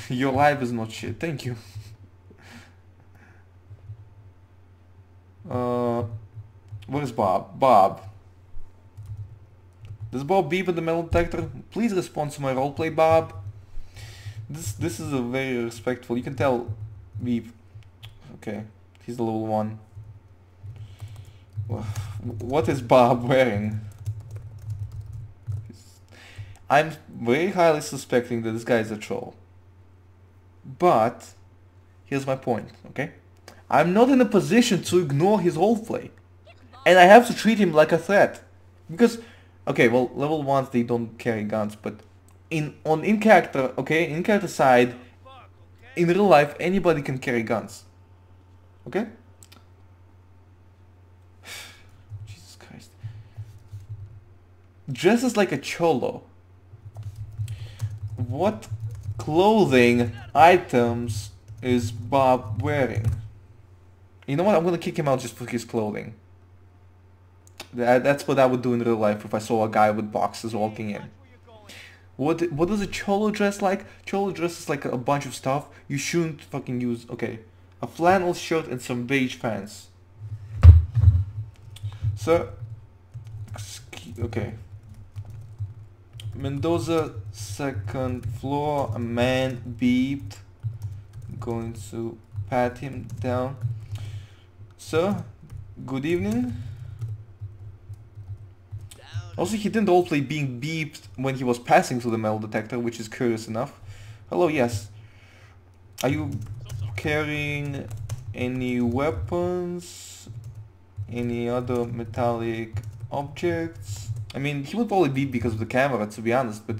Your live is not shit. Thank you. Where is Bob? Bob. Does Bob beep at the metal detector? Please respond to my roleplay, Bob. This is a very respectful. You can tell beep. Okay, he's the level 1. What is Bob wearing? I'm very highly suspecting that this guy is a troll. But here's my point, okay? I'm not in a position to ignore his roleplay. And I have to treat him like a threat. Because, okay, well, level 1s they don't carry guns, but in character, okay, in character side, in real life anybody can carry guns. Okay? Jesus Christ. Dresses like a cholo. What clothing items is Bob wearing? You know what? I'm gonna kick him out just for his clothing. That's what I would do in real life if I saw a guy with boxes walking in. What does a cholo dress like? Cholo dresses like a bunch of stuff you shouldn't fucking use. Okay, a flannel shirt and some beige pants. So, okay. Mendoza, 2nd floor. A man beeped. Going to pat him down. Sir, good evening. Also, he didn't roleplay being beeped when he was passing through the metal detector, which is curious enough. Hello, yes. Are you carrying any weapons? Any other metallic objects? I mean, he would probably beep because of the camera, to be honest, but...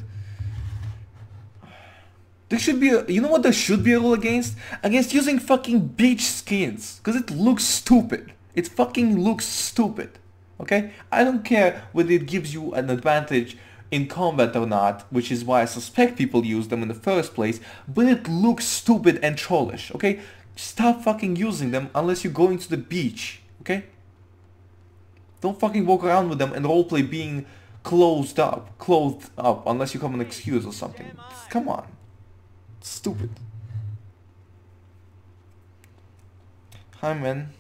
There should be a... You know what there should be a rule against? Against using fucking beach skins. Because it looks stupid. It fucking looks stupid. Okay? I don't care whether it gives you an advantage in combat or not, which is why I suspect people use them in the first place, but it looks stupid and trollish, okay? Stop fucking using them unless you're going to the beach, okay? Don't fucking walk around with them and roleplay being clothed up, unless you have an excuse or something. Come on. It's stupid. Hi, man.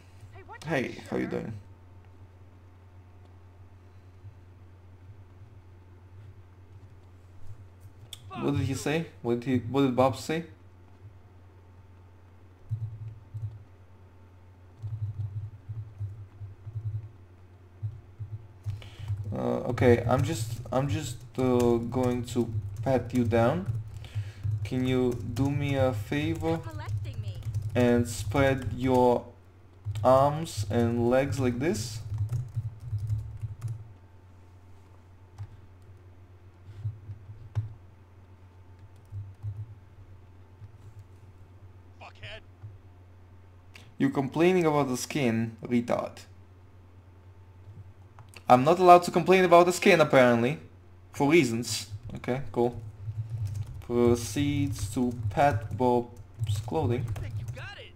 Hey, how you doing? What did he say? What did Bob say? Okay, I'm just going to pat you down. Can you do me a favor and spread your arms and legs like this? Fuckhead. You're complaining about the skin, retard. I'm not allowed to complain about the skin apparently, for reasons. Okay, cool. Proceeds to pat Bob's clothing I think you got it.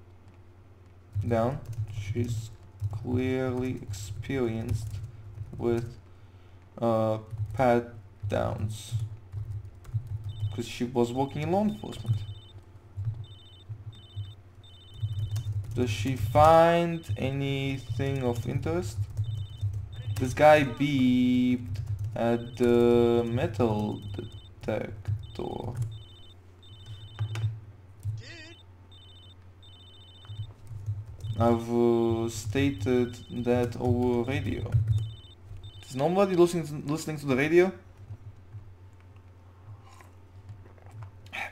down. She's clearly experienced with pat downs because she was working in law enforcement. Does she find anything of interest? This guy beeped at the metal detector. I've stated that over radio. Is nobody listening to the radio?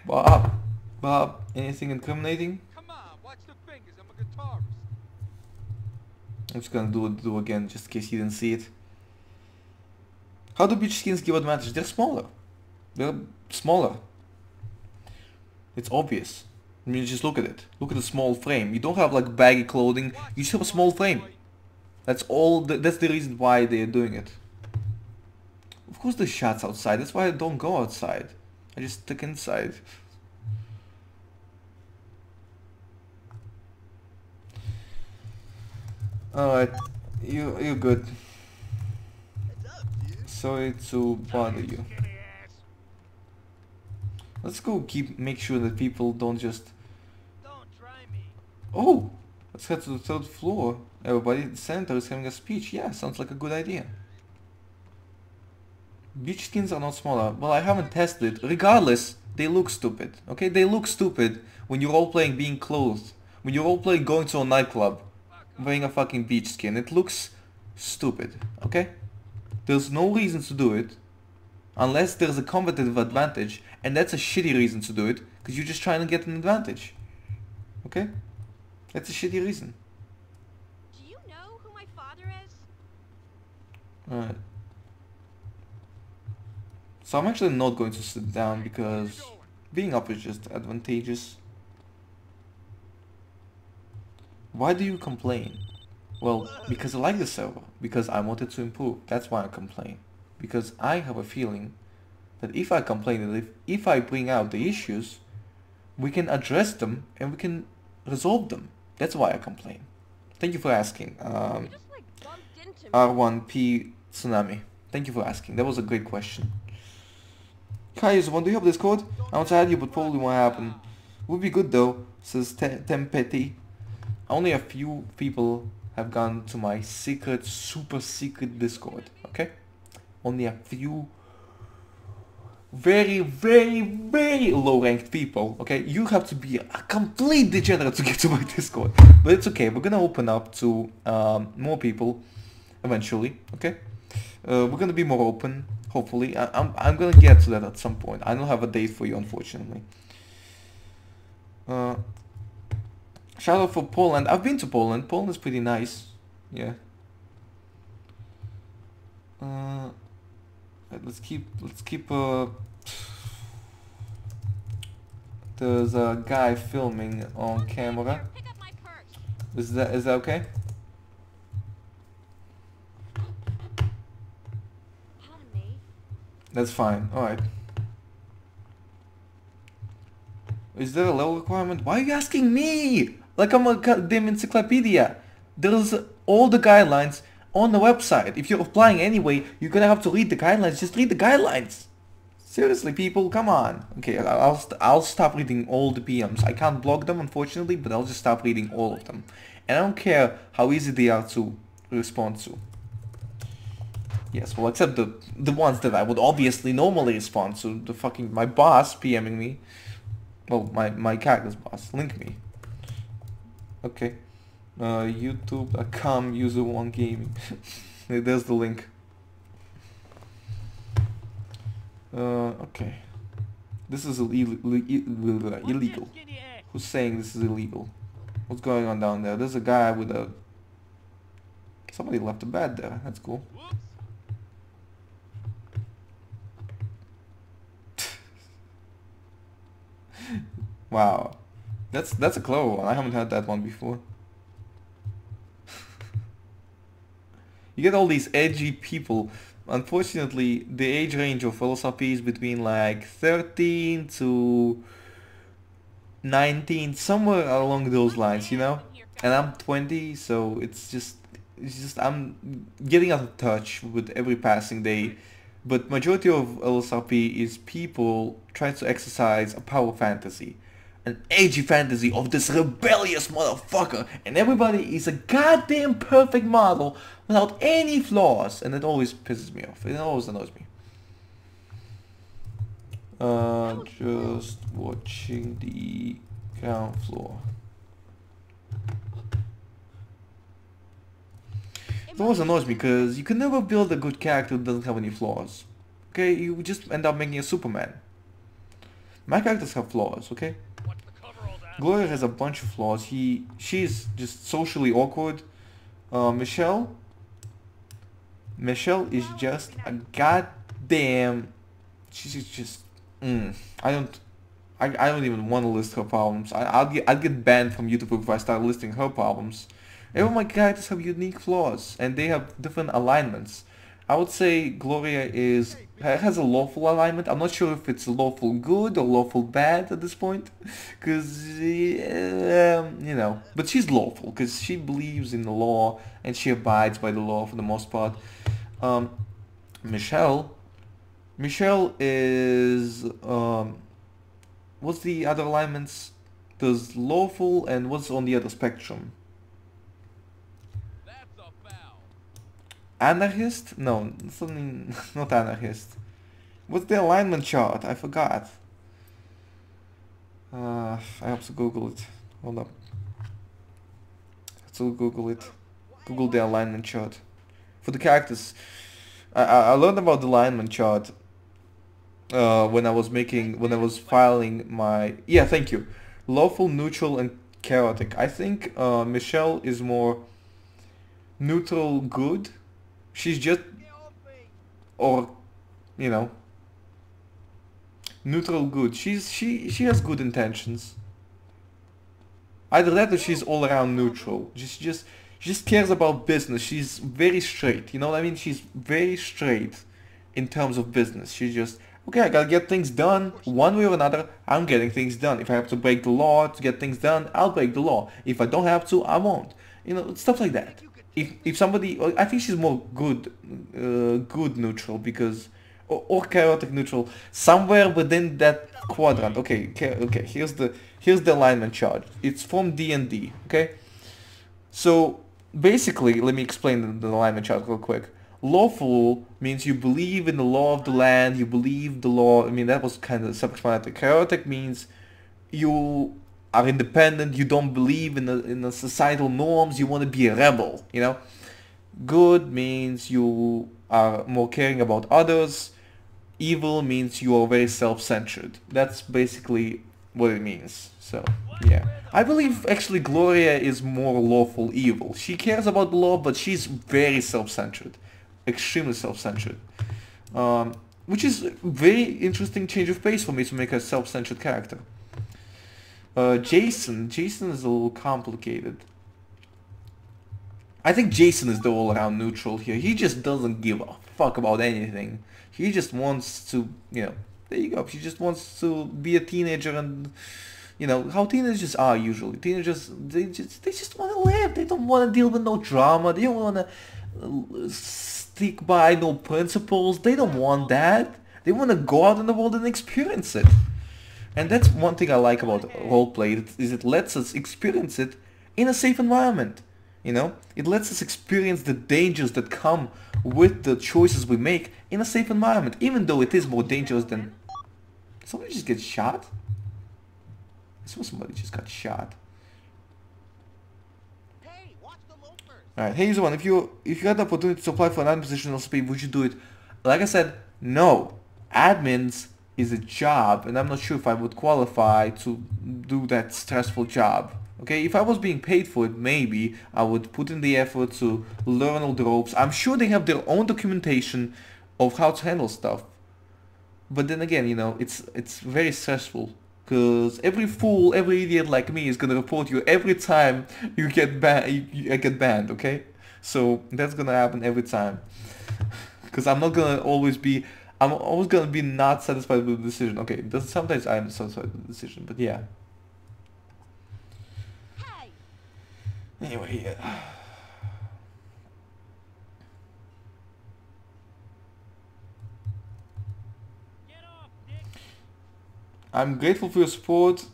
Bob, anything incriminating? Come on, watch the fingers. I'm a guitarist. I'm just gonna do again, just in case you didn't see it. How do beach skins give advantage? They're smaller. They're smaller. It's obvious. I mean, just look at it. Look at the small frame. You don't have like baggy clothing. You just have a small frame. That's all. That's the reason why they're doing it. Of course, there's shots outside. That's why I don't go outside. I just stick inside. Alright, you're good. Sorry to bother you. Let's go make sure that people don't just... Don't try me. Oh! Let's head to the third floor. Everybody at the center is having a speech. Yeah, sounds like a good idea. Beach skins are not smaller. Well, I haven't tested it. Regardless, they look stupid. Okay? They look stupid when you're role-playing being clothed. When you're role-playing going to a nightclub. Wearing a fucking beach skin. It looks stupid. Okay? There's no reason to do it. Unless there's a competitive advantage. And that's a shitty reason to do it. Because you're just trying to get an advantage. Okay? That's a shitty reason. Do you know who my father is? Alright. So I'm actually not going to sit down because being up is just advantageous. Why do you complain? Well, because I like the server. Because I wanted to improve. That's why I complain. Because I have a feeling that if I complain and if I bring out the issues, we can address them and we can resolve them. That's why I complain. Thank you for asking. You just like bumped into me. R1P Tsunami. Thank you for asking. That was a great question. Kai, do you have Discord? I want to add you, but probably won't happen. Would be good though, says Tempeti. Only a few people have gone to my secret, super secret Discord. Okay? Only a few very, very, very low-ranked people. Okay? You have to be a complete degenerate to get to my Discord. But it's okay. We're gonna open up to more people eventually. Okay? We're gonna be more open. Hopefully. I'm gonna get to that at some point. I don't have a date for you, unfortunately. Shout out for Poland. I've been to Poland. Poland is pretty nice. Yeah. Let's keep there's a guy filming on camera. Pick up my purse. Is that okay? Pardon me. That's fine. Alright. Is there a level requirement? Why are you asking me? Like I'm a goddamn encyclopedia. There's all the guidelines on the website. If you're applying anyway, you're gonna have to read the guidelines. Just read the guidelines. Seriously, people, come on. Okay, I'll stop reading all the PMs. I can't block them, unfortunately, but I'll just stop reading all of them. And I don't care how easy they are to respond to. Yes, well, except the ones that I would obviously normally respond to. The fucking my boss PMing me. Well, my character's boss. Link me. Okay. YouTube.com user1gaming. There's the link. Okay. This is illegal. Who's saying this is illegal? What's going on down there? There's a guy with a... Somebody left a bed there. That's cool. Wow. That's a clever one. I haven't had that one before. You get all these edgy people. Unfortunately, the age range of LSRP is between like 13 to 19, somewhere along those lines, you know? And I'm 20, so it's just I'm getting out of touch with every passing day. But majority of LSRP is people trying to exercise a power fantasy. an edgy fantasy of this rebellious motherfucker, and everybody is a goddamn perfect model without any flaws, and it always pisses me off. It always annoys me. Just watching the ground floor. It always annoys me because you can never build a good character that doesn't have any flaws. Okay, you just end up making a Superman. My characters have flaws, okay? Gloria has a bunch of flaws. She's just socially awkward. Michelle is just a goddamn. She's just. I don't even want to list her problems. I'd get banned from YouTube if I start listing her problems. Every my characters have unique flaws and they have different alignments. I would say Gloria has a lawful alignment. I'm not sure if it's lawful good or lawful bad at this point, because you know. But she's lawful because she believes in the law and she abides by the law for the most part. Michelle is what's the other alignments? There's lawful and what's on the other spectrum? Anarchist? No, something not anarchist. What's the alignment chart? I forgot. I have to Google it. Hold up. I have to Google it. Google the alignment chart for the characters. I learned about the alignment chart when I was filing my thank you, lawful, neutral, and chaotic. I think Michelle is more neutral, good. She's just, or you know, neutral good. She has good intentions. Either that or she's all around neutral. She just cares about business. She's very straight. You know what I mean? She's very straight in terms of business. She's just, okay, I gotta get things done one way or another. I'm getting things done. If I have to break the law to get things done, I'll break the law. If I don't have to, I won't. You know, stuff like that. If somebody, I think she's more good neutral because, or chaotic neutral, somewhere within that quadrant. Okay, here's the alignment chart. It's from D&D. Okay, so basically, let me explain the alignment chart real quick. Lawful means you believe in the law of the land. You believe the law. I mean, that was kind of self-explanatory. Chaotic means you are independent, you don't believe in the societal norms, you want to be a rebel, you know. Good means you are more caring about others. Evil means you are very self-centered. That's basically what it means. So, yeah. I believe actually Gloria is more lawful evil. She cares about the law, but she's very self-centered. Extremely self-centered. Which is a very interesting change of pace for me to make a self-centered character. Jason is a little complicated. I think Jason is the all-around neutral here. He just doesn't give a fuck about anything. He just wants to, you know, there you go. He just wants to be a teenager and, you know, how teenagers are usually. Teenagers, they just want to live. They don't want to deal with no drama. They don't want to stick by no principles. They don't want that. They want to go out in the world and experience it. And that's one thing I like about roleplay, is it lets us experience it in a safe environment. You know, it lets us experience the dangers that come with the choices we make in a safe environment, even though it is more dangerous than... Somebody just gets shot? I saw somebody just got shot. Hey, watch the loafers. Alright, hey Zuan, if you had the opportunity to apply for an admin position in LSRP, would you do it? Like I said, no. Admins is a job, and I'm not sure if I would qualify to do that stressful job. Okay, if I was being paid for it, maybe I would put in the effort to learn all the ropes. I'm sure they have their own documentation of how to handle stuff. But then again, you know, it's very stressful, because every fool, every idiot like me is gonna report you every time you get banned. Okay, so that's gonna happen every time, because I'm always gonna be not satisfied with the decision. Okay, sometimes I am satisfied with the decision, but yeah. Hey, Anyway, yeah. I'm grateful for your support.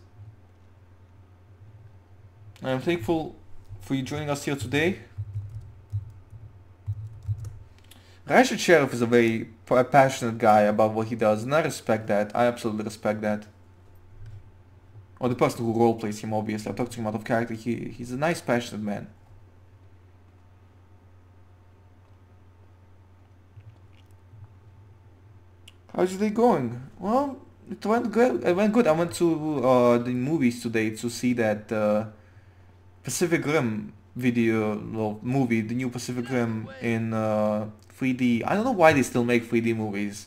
I'm thankful for you joining us here today. Rashid Sheriff is a very passionate guy about what he does, and I respect that. I absolutely respect that. Or the person who roleplays him, obviously. I talked to him out of character. He's a nice, passionate man. How's your day going? Well, it went good. It went good. I went to the movies today to see that Pacific Rim movie, the new Pacific Rim in 3D. I don't know why they still make 3D movies.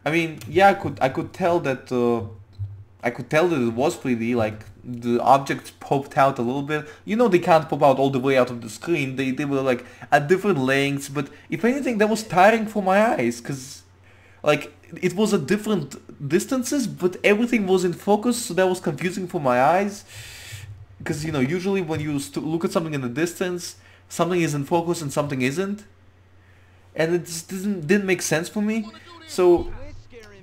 I mean, yeah, I could tell that it was 3D. Like the objects popped out a little bit. You know, they can't pop out all the way out of the screen. They were like at different lengths. But if anything, that was tiring for my eyes, cause like it was at different distances, but everything was in focus, so that was confusing for my eyes. Because, you know, usually when you look at something in the distance, something is in focus and something isn't. And it just didn't make sense for me. So,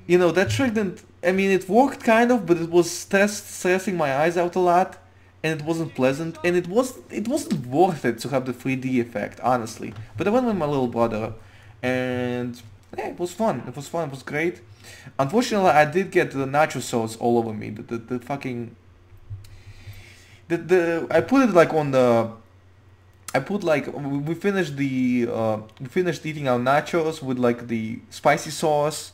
you know, that trick didn't... I mean, it worked kind of, but it was stressing my eyes out a lot. And it wasn't pleasant. And it wasn't worth it to have the 3D effect, honestly. But I went with my little brother. And... yeah, it was fun. It was fun. It was great. Unfortunately, I did get the nacho sauce all over me. The fucking... I put it like on the... I put like... We finished the... we finished eating our nachos with like the spicy sauce.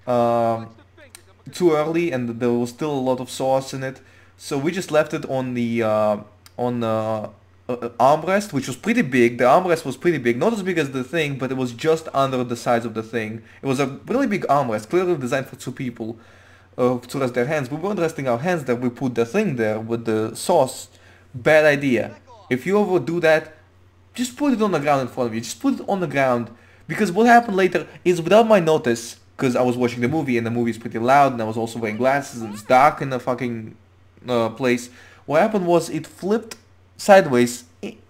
Too early, and there was still a lot of sauce in it. So we just left it on the... armrest, which was pretty big. The armrest was pretty big, not as big as the thing, but it was just under the size of the thing. It was a really big armrest, clearly designed for two people to rest their hands. We weren't resting our hands there, we put the thing there with the sauce. Bad idea. If you ever do that, just put it on the ground in front of you. Just put it on the ground, because what happened later is without my notice, because I was watching the movie and the movie is pretty loud and I was also wearing glasses and it's dark in the fucking place. What happened was it flipped sideways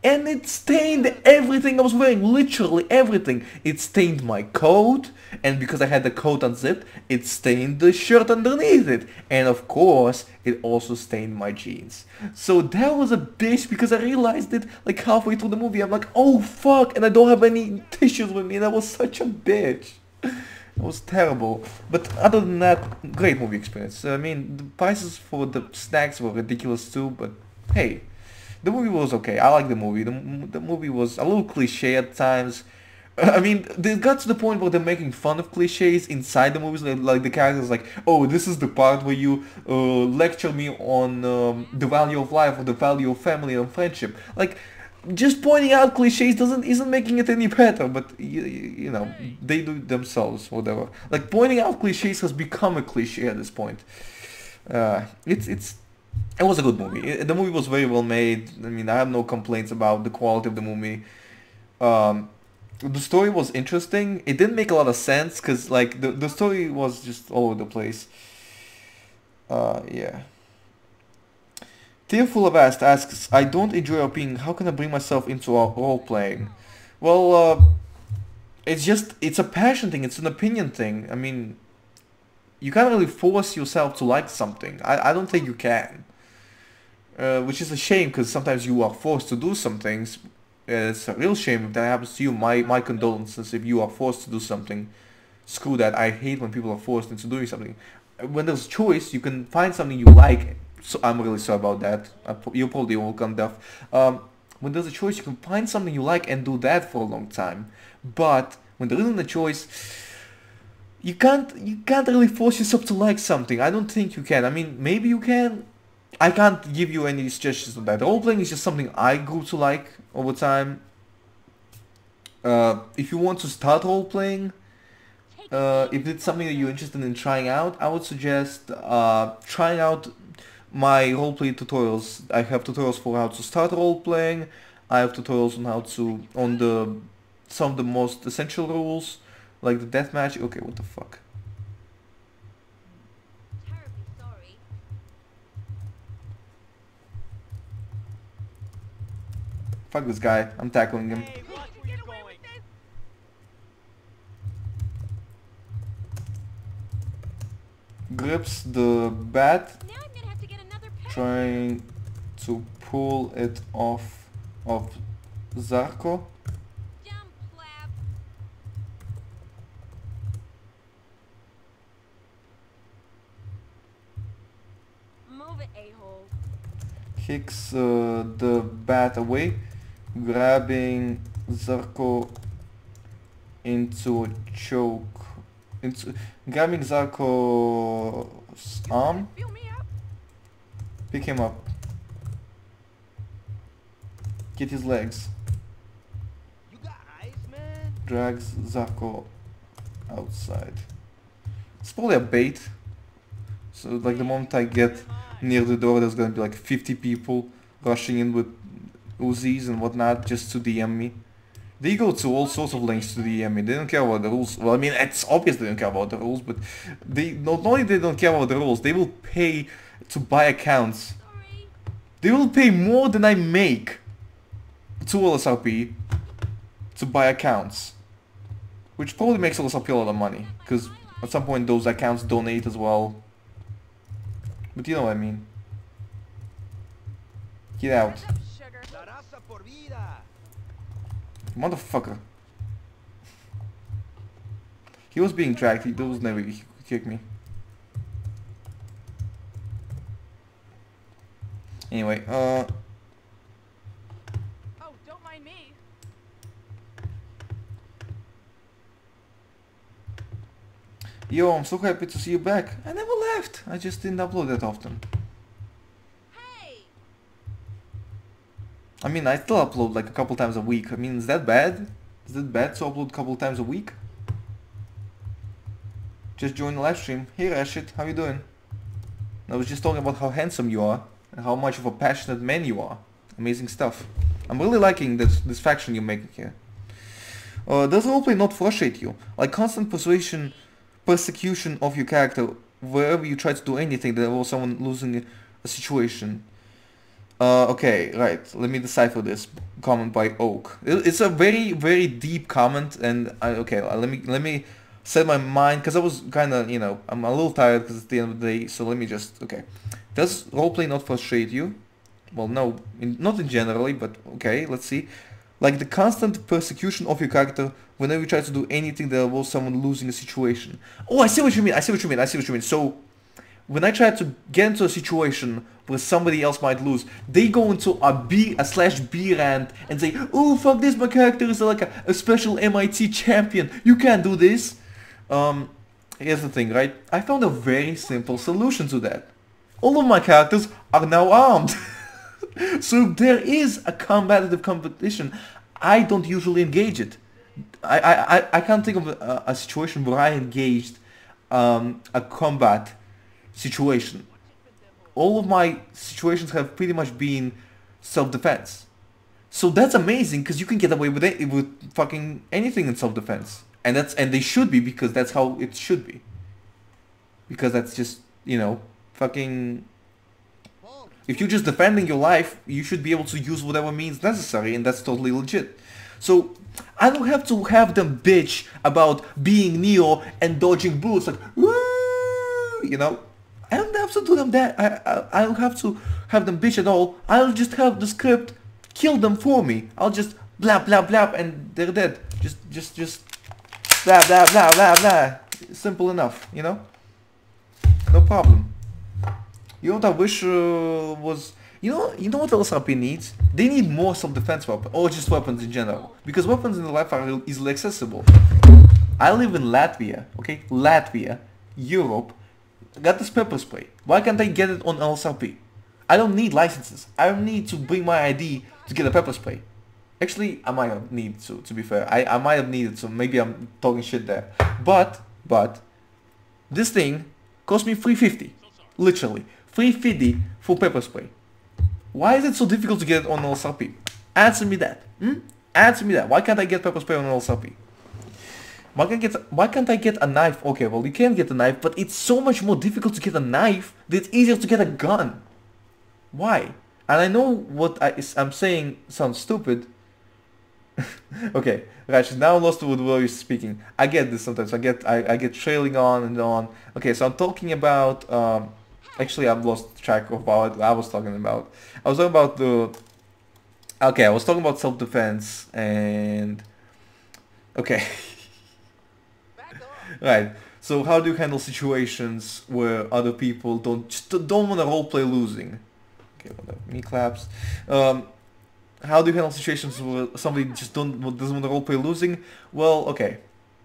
and it stained everything I was wearing, literally everything. It stained my coat, and because I had the coat unzipped, it stained the shirt underneath it, and of course it also stained my jeans. So that was a bitch, because I realized it like halfway through the movie. I'm like, oh fuck, and I don't have any tissues with me, and I was such a bitch. It was terrible. But other than that, great movie experience. I mean, the prices for the snacks were ridiculous too, but hey, the movie was okay. I like the movie. The movie was a little cliche at times. I mean, they got to the point where they're making fun of cliches inside the movies. Like the characters like, oh, this is the part where you lecture me on the value of life or the value of family and friendship. Like, just pointing out cliches isn't making it any better. But you know, they do it themselves, whatever. Like, pointing out cliches has become a cliche at this point. It was a good movie. The movie was very well made. I mean, I have no complaints about the quality of the movie. The story was interesting. It didn't make a lot of sense because like the story was just all over the place. Yeah. Tearful of Ast asks, I don't enjoy RPing. How can I bring myself into role playing? Well, it's a passion thing. It's an opinion thing. I mean, you can't really force yourself to like something. I don't think you can. Which is a shame, because sometimes you are forced to do some things. It's a real shame if that happens to you. My condolences if you are forced to do something. Screw that. I hate when people are forced into doing something. When there's choice, you can find something you like. So I'm really sorry about that. You probably will come deaf. When there's a choice, you can find something you like and do that for a long time. But when there isn't a choice, you can't really force yourself to like something. I don't think you can. I mean, maybe you can. I can't give you any suggestions on that. Role-playing is just something I grew to like over time. If you want to start role-playing, if it's something that you're interested in trying out, I would suggest trying out my roleplay tutorials. I have tutorials for how to start role-playing. I have tutorials on how to, some of the most essential rules, like the deathmatch. Okay, what the fuck? Fuck this guy. I'm tackling him. Hey, watch where you're going. Grips the bat, Now I'm gonna have to get another pair. trying to pull it off of Zarko. Dumb clap. Move it, a-hole. Kicks the bat away, grabbing Zarko into a choke. Grabbing Zarko's arm. Feel me up? Pick him up. Get his legs. You got eyes, man? Drags Zarko outside. It's probably a bait. So like the moment I get near the door, there's gonna be like 50 people rushing in with Uzis and whatnot just to DM me. They go to all sorts of lengths to DM me. They don't care about the rules. Well, I mean, it's obvious they don't care about the rules, but they not only they don't care about the rules, they will pay to buy accounts. Sorry. They will pay more than I make to LSRP to buy accounts, which probably makes LSRP a lot of money, because at some point those accounts donate as well. But you know what I mean. Get out. What's up, sugar? La raza por vida. Motherfucker. He was being dragged, he was never, he could kick me. Anyway, Oh, don't mind me. yo, I'm so happy to see you back. I never left, I just didn't upload that often. Hey. I mean, I still upload like a couple times a week. I mean, is that bad? Is it bad to upload a couple times a week? Just joined the live stream. Hey Rashid, how you doing? I was just talking about how handsome you are and how much of a passionate man you are. Amazing stuff. I'm really liking this faction you're making here. Does roleplay not frustrate you? Like constant persecution of your character wherever you try to do anything that involves someone losing a situation. Okay, right. Let me decipher this comment by Oak. It's a very, very deep comment, and let me set my mind, because I was kind of, you know, I'm a little tired because it's the end of the day. So let me just, okay. Does roleplay not frustrate you? Well, no, not in generally, but okay. Let's see. Like the constant persecution of your character whenever you try to do anything that involves someone losing a situation. Oh, I see what you mean. I see what you mean. I see what you mean. So when I try to get into a situation where somebody else might lose, they go into a B/B rant and say, "Oh fuck this, my character is like a special MIT champion. You can't do this." Here's the thing, right? I found a very simple solution to that. All of my characters are now armed. So if there is a combative competition, I don't usually engage it. I can't think of a situation where I engaged a combat situation. All of my situations have pretty much been self-defense. So that's amazing because you can get away with it with fucking anything in self-defense. And they should be, because that's how it should be. Because that's just, you know, fucking, if you're just defending your life, you should be able to use whatever means necessary, and that's totally legit. So I don't have to have them bitch about being Neo and dodging bullets like, woo, you know. I don't have to do them that. I don't have to have them bitch at all. I'll just have the script kill them for me. I'll just blah blah blah and they're dead. Just blah blah blah blah blah. Simple enough, you know. No problem. You know what I wish was, you know what LSRP needs? They need more self-defense weapons, or just weapons in general, because weapons in the life are easily accessible. I live in Latvia, okay? Latvia, Europe. Got this pepper spray. Why can't I get it on LSRP? I don't need licenses. I don't need to bring my ID to get a pepper spray. Actually, I might have needed to be fair. I might have needed to. Maybe I'm talking shit there. But this thing cost me $350. Literally. $350 for pepper spray. Why is it so difficult to get it on LSRP? Answer me that. Answer me that. Why can't I get pepper spray on LSRP? Why can't I get a knife? Okay, well you can get a knife, but it's so much more difficult to get a knife that it's easier to get a gun. Why? And I know what I'm saying sounds stupid. Okay, Rashid, now I'm lost with what you're speaking. I get this sometimes. I get trailing on and on. Okay, so I'm talking about Actually, I've lost track of what I was talking about. I was talking about the... Okay, I was talking about self-defense and... Okay. Back off. Right. So how do you handle situations where other people don't want to roleplay losing? Okay, whatever. Me claps. How do you handle situations where somebody just doesn't want to roleplay losing? Well, okay.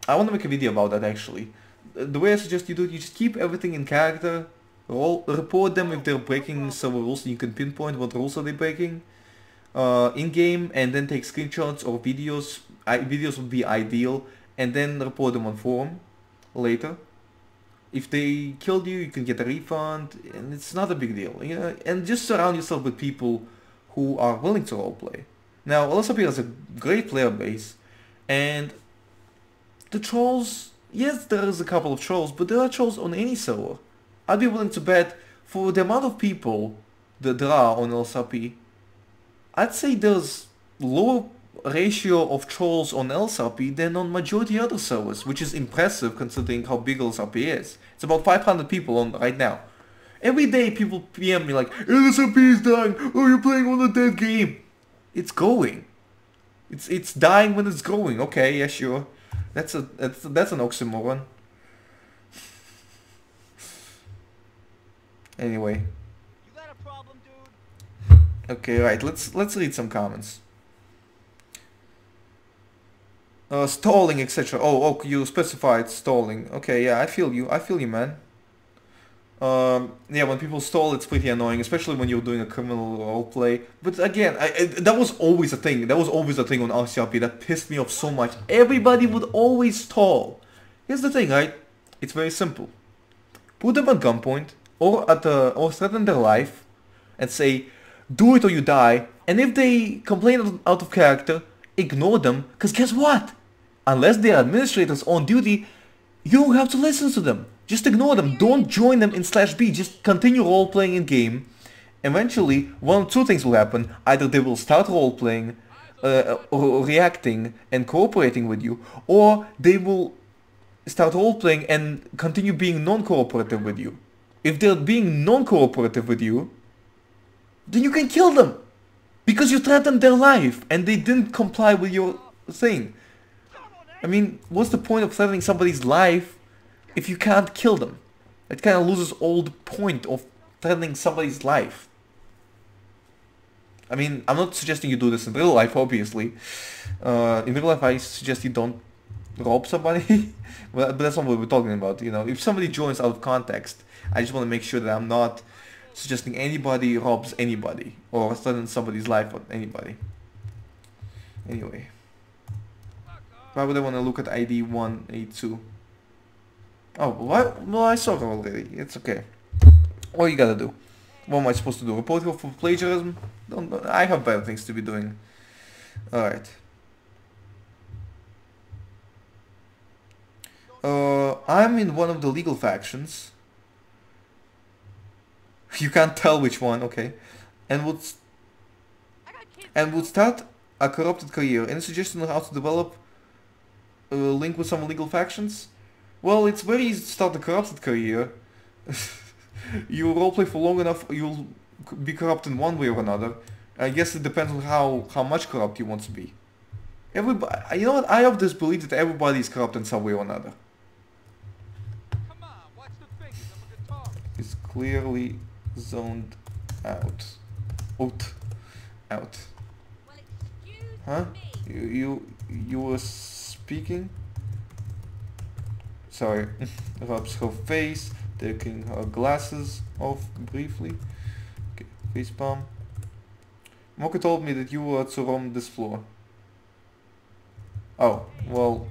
I want to make a video about that actually. The way I suggest you do it, you just keep everything in character. Report them if they're breaking several rules. You can pinpoint what rules are they breaking in game, and then take screenshots or videos. Videos would be ideal, and then report them on forum later. If they killed you, you can get a refund, and it's not a big deal. You know, and just surround yourself with people who are willing to roleplay. Now, LSRP has a great player base, and the trolls. Yes, there is a couple of trolls, but there are trolls on any server. I'd be willing to bet for the amount of people that there are on LSRP, I'd say there's lower ratio of trolls on LSRP than on majority other servers, which is impressive considering how big LSRP is. It's about 500 people on right now. Every day people PM me like, LSRP is dying, oh you're playing on a dead game. It's going. It's dying when it's growing. Okay, yeah sure. That's an oxymoron. Anyway. You got a problem, dude? Okay, right. Let's read some comments. Stalling, etc. Oh, you specified stalling. Okay, yeah, I feel you, man. Yeah, when people stall, it's pretty annoying, especially when you're doing a criminal roleplay. But again, that was always a thing. That was always a thing on RCRP that pissed me off so much. Everybody would always stall. Here's the thing, right? It's very simple. Put them at gunpoint, or threaten their life, and say, "Do it or you die." And if they complain out of character, ignore them. Cause guess what? Unless they are administrators on duty, you don't have to listen to them. Just ignore them. Don't join them in /B. Just continue role-playing in game. Eventually, one of two things will happen. Either they will start role-playing, or reacting and cooperating with you, or they will start role-playing and continue being non-cooperative with you. If they're being non-cooperative with you, then you can kill them. Because you threatened their life and they didn't comply with your thing. I mean, what's the point of threatening somebody's life if you can't kill them? It kind of loses all the point of threatening somebody's life. I mean, I'm not suggesting you do this in real life, obviously. In real life, I suggest you don't rob somebody. But that's not what we're talking about, you know. If somebody joins out of context, I just want to make sure that I'm not suggesting anybody robs anybody or threatens somebody's life or anybody. Anyway. Why would I want to look at ID 182? Oh, what? Well, I saw her already. It's okay. What you gotta do? What am I supposed to do? Report her for plagiarism? I have better things to be doing. Alright. I'm in one of the legal factions. You can't tell which one, okay. And would start a corrupted career. Any suggestion on how to develop a link with some legal factions? Well, it's very easy to start a corrupted career. You roleplay for long enough, you'll be corrupt in one way or another. I guess it depends on how much corrupt you want to be. Everybody, you know what? I have this belief that everybody is corrupt in some way or another. Come on, watch the fingers. I'm a guitarist. It's clearly zoned out. Out. Well, excuse Huh? me. You were speaking? Sorry. Rubs her face, taking her glasses off briefly. Okay, face palm. Mocha told me that you were to roam this floor. Oh, well,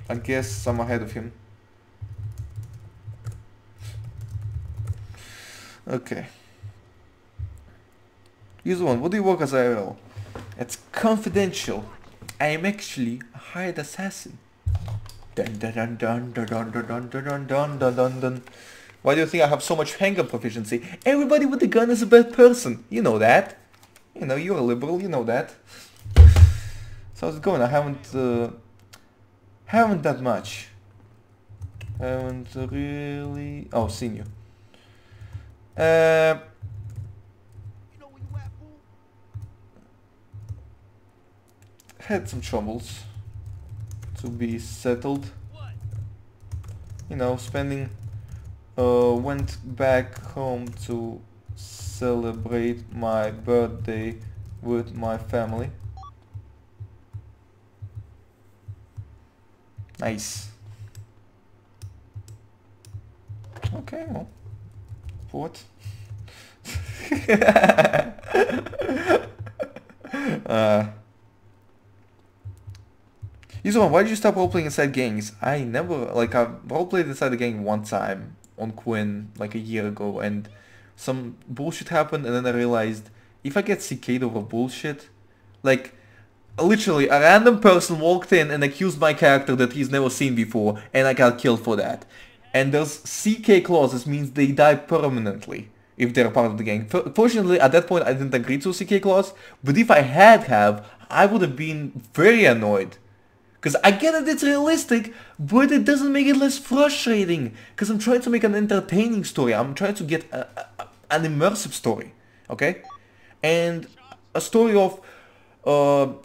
I guess I'm ahead of him. Okay. Use one. What do you work as IRL? It's confidential. I am actually a hired assassin. Dun dun dun dun dun dun dun dun dun dun dun dun. Why do you think I have so much handgun proficiency? Everybody with a gun is a bad person. You know that. You know, you're a liberal, you know that. So how's it going? I haven't that much. Haven't really... Oh, seen you. You know where you at, fool? Had some troubles to be settled. What? You know, spending... went back home to celebrate my birthday with my family. Nice. Okay, well, what? Yuzuman, why did you stop roleplaying inside gangs? I never, like, I roleplayed inside the gang one time on Quinn, like a year ago, and some bullshit happened, and then I realized if I get CK'd over bullshit, like, literally, a random person walked in and accused my character that he's never seen before, and I got killed for that. And those CK clauses means they die permanently if they're part of the gang. Fortunately, at that point, I didn't agree to a CK clause, but if I had, I would have been very annoyed. Because I get that it's realistic, but it doesn't make it less frustrating. Because I'm trying to make an entertaining story. I'm trying to get an immersive story, okay? And a story of,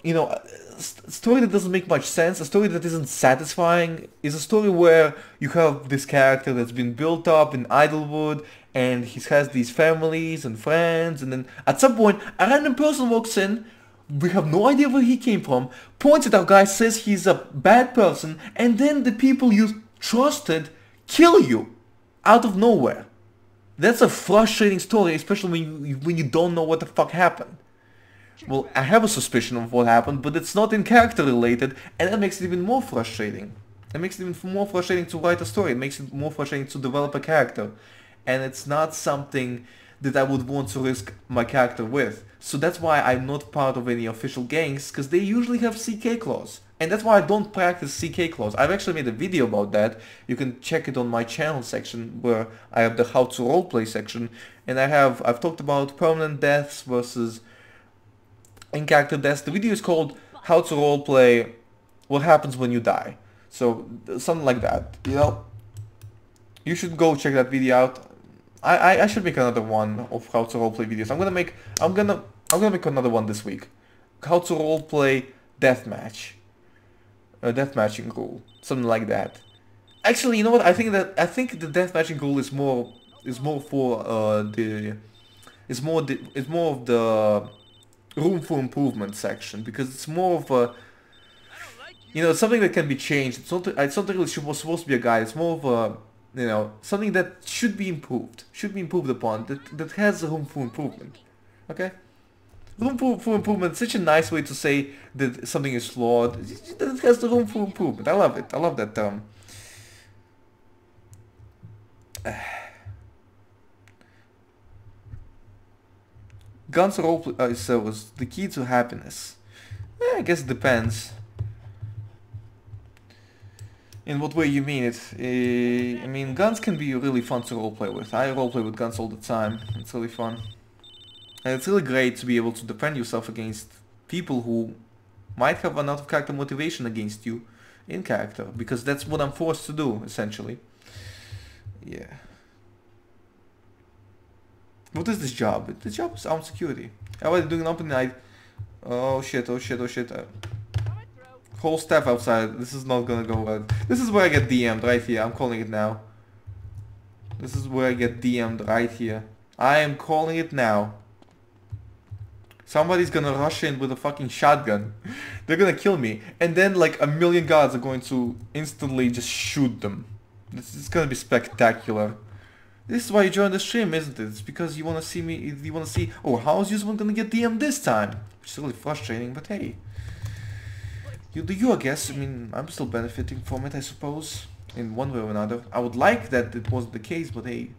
you know, a story that doesn't make much sense, a story that isn't satisfying, is a story where you have this character that's been built up in Idlewood, and he has these families and friends, and then at some point, a random person walks in, we have no idea where he came from, points at our guy, says he's a bad person, and then the people you trusted kill you out of nowhere. That's a frustrating story, especially when you don't know what the fuck happened. Well, I have a suspicion of what happened, but it's not in character related, and that makes it even more frustrating. It makes it even more frustrating to write a story, it makes it more frustrating to develop a character. And it's not something that I would want to risk my character with. So that's why I'm not part of any official gangs, because they usually have CK clause. And that's why I don't practice CK clause. I've actually made a video about that. You can check it on my channel section, where I have the how to roleplay section. And I've talked about permanent deaths versus in-character deaths. The video is called How to Roleplay What Happens When You Die. So something like that, you know. You should go check that video out. I should make another one of how to roleplay videos. I'm gonna make another one this week. How to roleplay deathmatch. A deathmatching rule. Something like that. Actually, you know what? I think the deathmatching rule is more for it's more of the room for improvement section, because it's more of a, you know, it's something that can be changed. It's not really supposed to be a guide. It's more of a, you know, something that should be improved upon, that has a room for improvement. Okay? Room for improvement is such a nice way to say that something is flawed. That it has the room for improvement. I love it. I love that term. Guns roleplay servers, the key to happiness. I guess it depends. In what way you mean it? I mean, guns can be really fun to roleplay with. I roleplay with guns all the time. It's really fun. And it's really great to be able to defend yourself against people who might have an out-of-character motivation against you in character. Because that's what I'm forced to do, essentially. Yeah. What is this job? This job is armed security. I was doing an open night. Oh shit, oh shit, oh shit. Whole staff outside. This is not gonna go well. This is where I get DM'd, right here. I'm calling it now. This is where I get DM'd, right here. I am calling it now. Somebody's gonna rush in with a fucking shotgun. They're gonna kill me. And then like a million guards are going to instantly just shoot them. This is gonna be spectacular. This is why you joined the stream, isn't it? It's because you wanna see me, you wanna see, oh, how's Yuzuman gonna get DM'd this time? Which is really frustrating, but hey. You do you, I guess. I mean, I'm still benefiting from it, I suppose, in one way or another. I would like that it wasn't the case, but hey.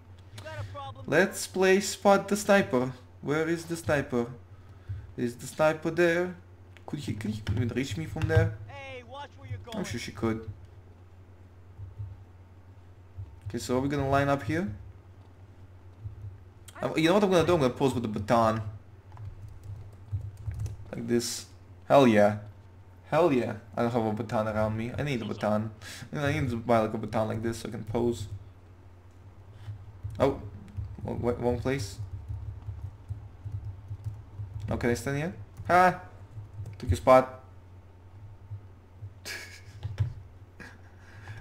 Let's play Spot the Sniper. Where is the sniper? Is the sniper there? Could he even reach me from there? Hey, watch where you're going. I'm sure she could. Okay, so are we gonna line up here? You know what I'm gonna do? I'm gonna pose with the baton. Like this. Hell yeah. Hell yeah. I don't have a baton around me. I need a baton. I need to buy like a baton like this so I can pose. Oh. Wrong place. Now can I stand here? Ha! Took your spot.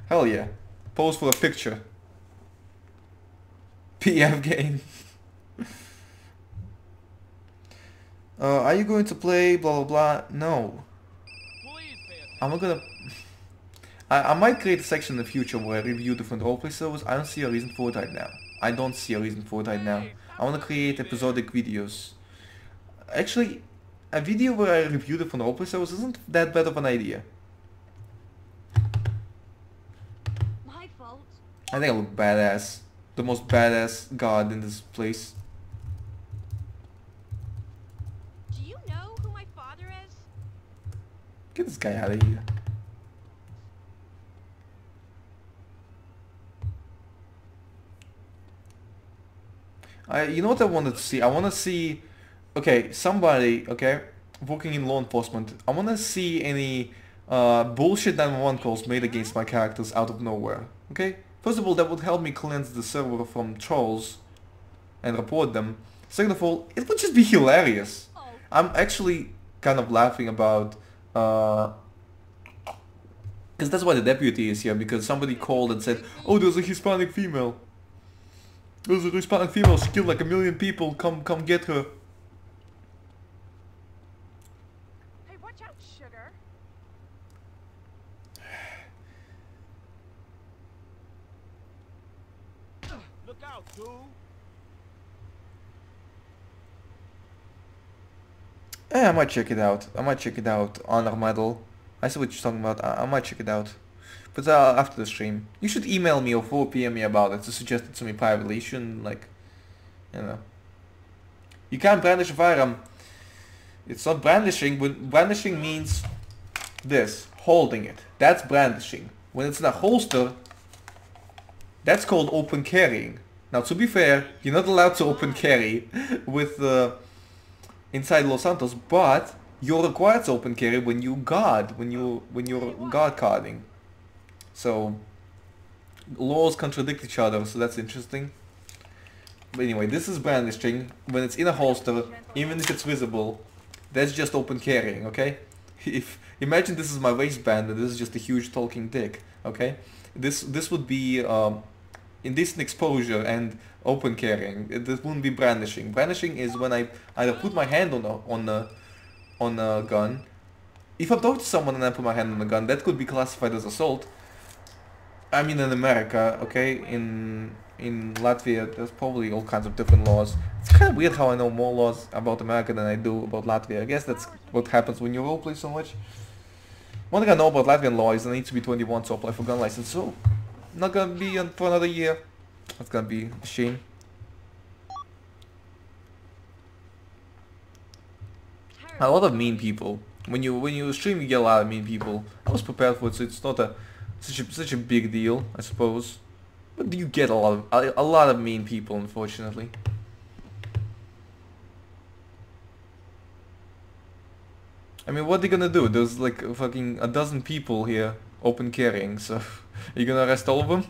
Hell yeah. Pose for a picture. PF game. Are you going to play blah blah blah? No. Please pay attention. I'm not gonna... I might create a section in the future where I review different roleplay servers. I don't see a reason for it right now. I don't see a reason for it right now. I want to create episodic videos. Actually, a video where I review different roleplay servers isn't that bad of an idea. My fault. I think I look badass. The most badass god in this place. Do you know who my father is? Get this guy out of here. You know what I wanted to see? I want to see, okay, somebody, okay, working in law enforcement. I want to see any bullshit 911 calls made against my characters out of nowhere. Okay? First of all, that would help me cleanse the server from trolls and report them. Second of all, it would just be hilarious. Oh, I'm actually kind of laughing about, because that's why the deputy is here, because somebody called and said, oh, there's a Hispanic female. There's a Hispanic female, she killed like 1 million people, come get her. Hey, watch out, sugar. Look out, dude. Yeah, I might check it out. I might check it out. Honor medal. I see what you're talking about. I might check it out. But after the stream. You should email me or 4 PM me about it to suggest it to me privately. You shouldn't, like, you know. You can't brandish a firearm. It's not brandishing. When brandishing means this. Holding it. That's brandishing. When it's in a holster, that's called open carrying. Now, to be fair, you're not allowed to open carry with inside Los Santos, but you're required to open carry when you guard, when you're guard carding. So laws contradict each other, so that's interesting. But anyway, this is brandishing when it's in a holster, even if it's visible. That's just open carrying, okay? If imagine this is my waistband and this is just a huge talking dick, okay? This would be indecent exposure and open carrying. This wouldn't be brandishing. Brandishing is when I either put my hand on a gun. If I talk to someone and I put my hand on a gun, that could be classified as assault. I mean, in America, okay, in Latvia, there's probably all kinds of different laws. It's kind of weird how I know more laws about America than I do about Latvia. I guess that's what happens when you roleplay so much. One thing I know about Latvian law is I need to be 21 to apply for gun license, so not gonna be on for another year. That's gonna be a shame. A lot of mean people. When you stream, you get a lot of mean people. I was prepared for it, so it's not such a big deal, I suppose. But you get a lot of mean people, unfortunately. I mean, what are they gonna do? There's like fucking a dozen people here open carrying, so you gonna arrest all of them?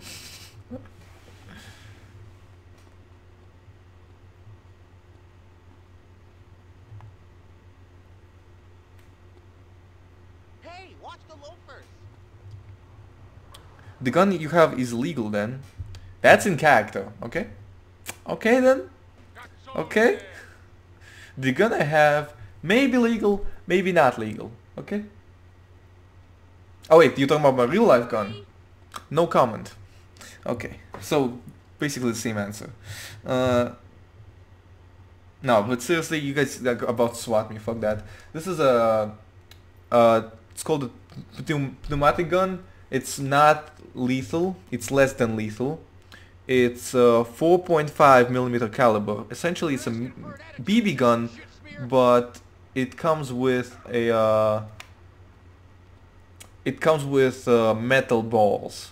Hey, watch the loafers. The gun you have is legal then. That's in character, okay? Okay then. Okay? The gun I have may be legal, maybe not legal, okay? Oh wait, you're talking about my real life gun? No comment. Okay, so basically the same answer. No, but seriously, you guys are about to swat me, fuck that. This is a, it's called a pneumatic gun. It's not lethal, it's less than lethal. It's 4.5 millimeter caliber. Essentially it's a BB gun, but it comes with a metal balls,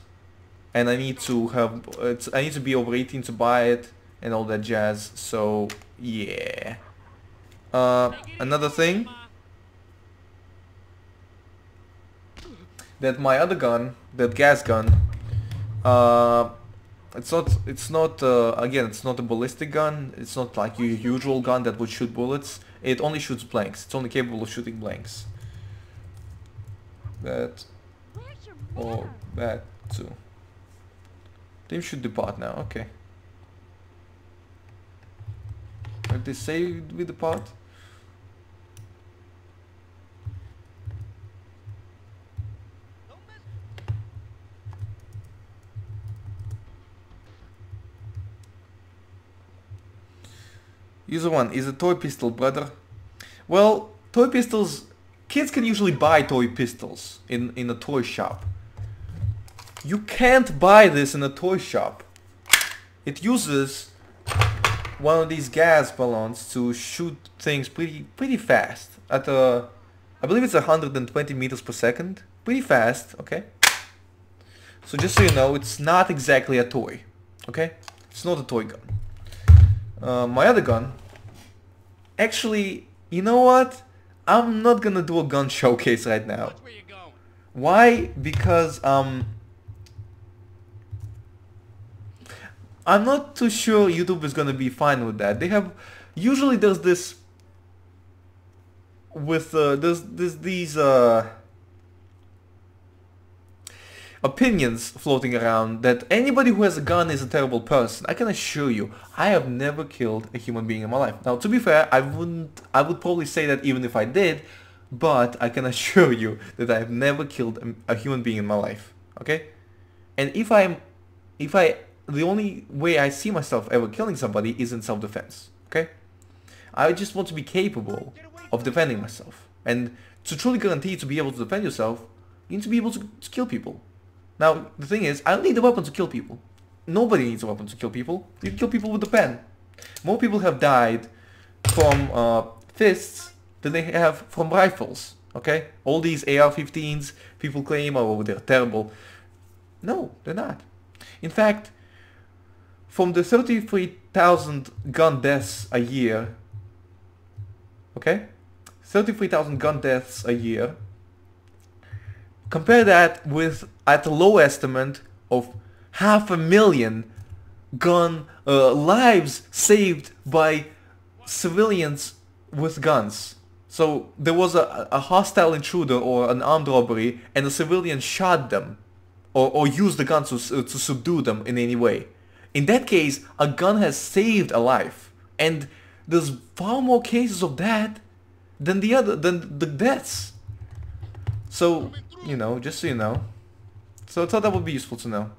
and I need to be over 18 to buy it and all that jazz. So yeah. Another thing, that my other gun, that gas gun, again, it's not a ballistic gun. It's not like your usual gun that would shoot bullets. It only shoots blanks. It's only capable of shooting blanks. That Where's your or mirror? that too. Team should depart now. Okay. Did they say we depart? User 1, is a toy pistol, brother? Well, toy pistols, kids can usually buy toy pistols in a toy shop. You can't buy this in a toy shop. It uses one of these gas balloons to shoot things pretty fast. At I believe it's 120 meters per second. Pretty fast, okay? So just so you know, it's not exactly a toy, okay? It's not a toy gun. My other gun, actually, you know what? I'm not gonna do a gun showcase right now. Watch where you're going. Why? Because I'm not too sure YouTube is gonna be fine with that. They have usually there's this with there's these opinions floating around that anybody who has a gun is a terrible person. I can assure you, I have never killed a human being in my life. Now, to be fair, I would probably say that even if I did, but I can assure you that I have never killed a human being in my life. Okay? And the only way I see myself ever killing somebody is in self-defense. Okay? I just want to be capable of defending myself. And to truly guarantee to be able to defend yourself, you need to be able to kill people. Now, the thing is, I don't need a weapon to kill people. Nobody needs a weapon to kill people. You can kill people with a pen. More people have died from fists than they have from rifles. Okay? All these AR-15s, people claim, oh, they're terrible. No, they're not. In fact, from the 33,000 gun deaths a year, okay? 33,000 gun deaths a year. Compare that with, at a low estimate of 500,000 gun lives saved by civilians with guns. So there was a hostile intruder or an armed robbery and a civilian shot them or used the gun to subdue them in any way. In that case, a gun has saved a life, and there's far more cases of that than the deaths. So, you know, just so you know. So I thought that would be useful to know.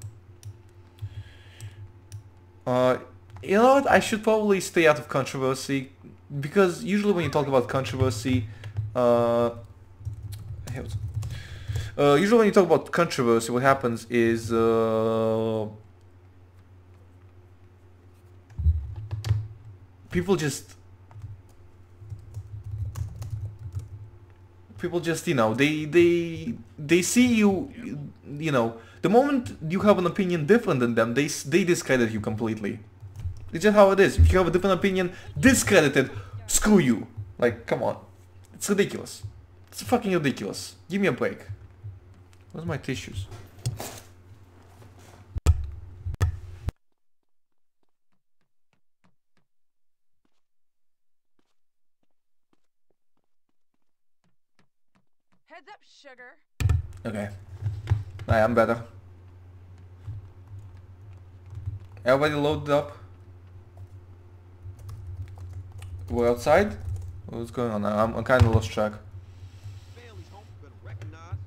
You know what? I should probably stay out of controversy, because usually when you talk about controversy, usually when you talk about controversy, what happens is people just you know, they see you, you know, the moment you have an opinion different than them, they discredit you completely. It's just how it is. If you have a different opinion, discredited, screw you. Like, come on. It's ridiculous. It's fucking ridiculous. Give me a break. Where's my tissues? Heads up, sugar. Okay. I am better. Everybody loaded up? We're outside? What's going on now? I'm kind of lost track. Family's home, better recognize.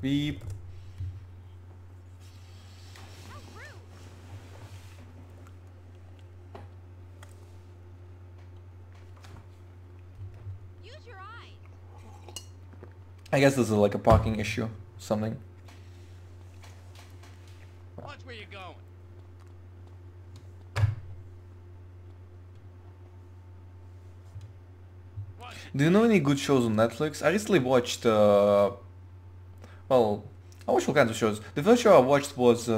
Beep. How rude. Use your eyes. I guess this is like a parking issue. Something. Watch where you're going. Watch it. Do you know any good shows on Netflix? I recently watched, well, I watched all kinds of shows. The first show I watched was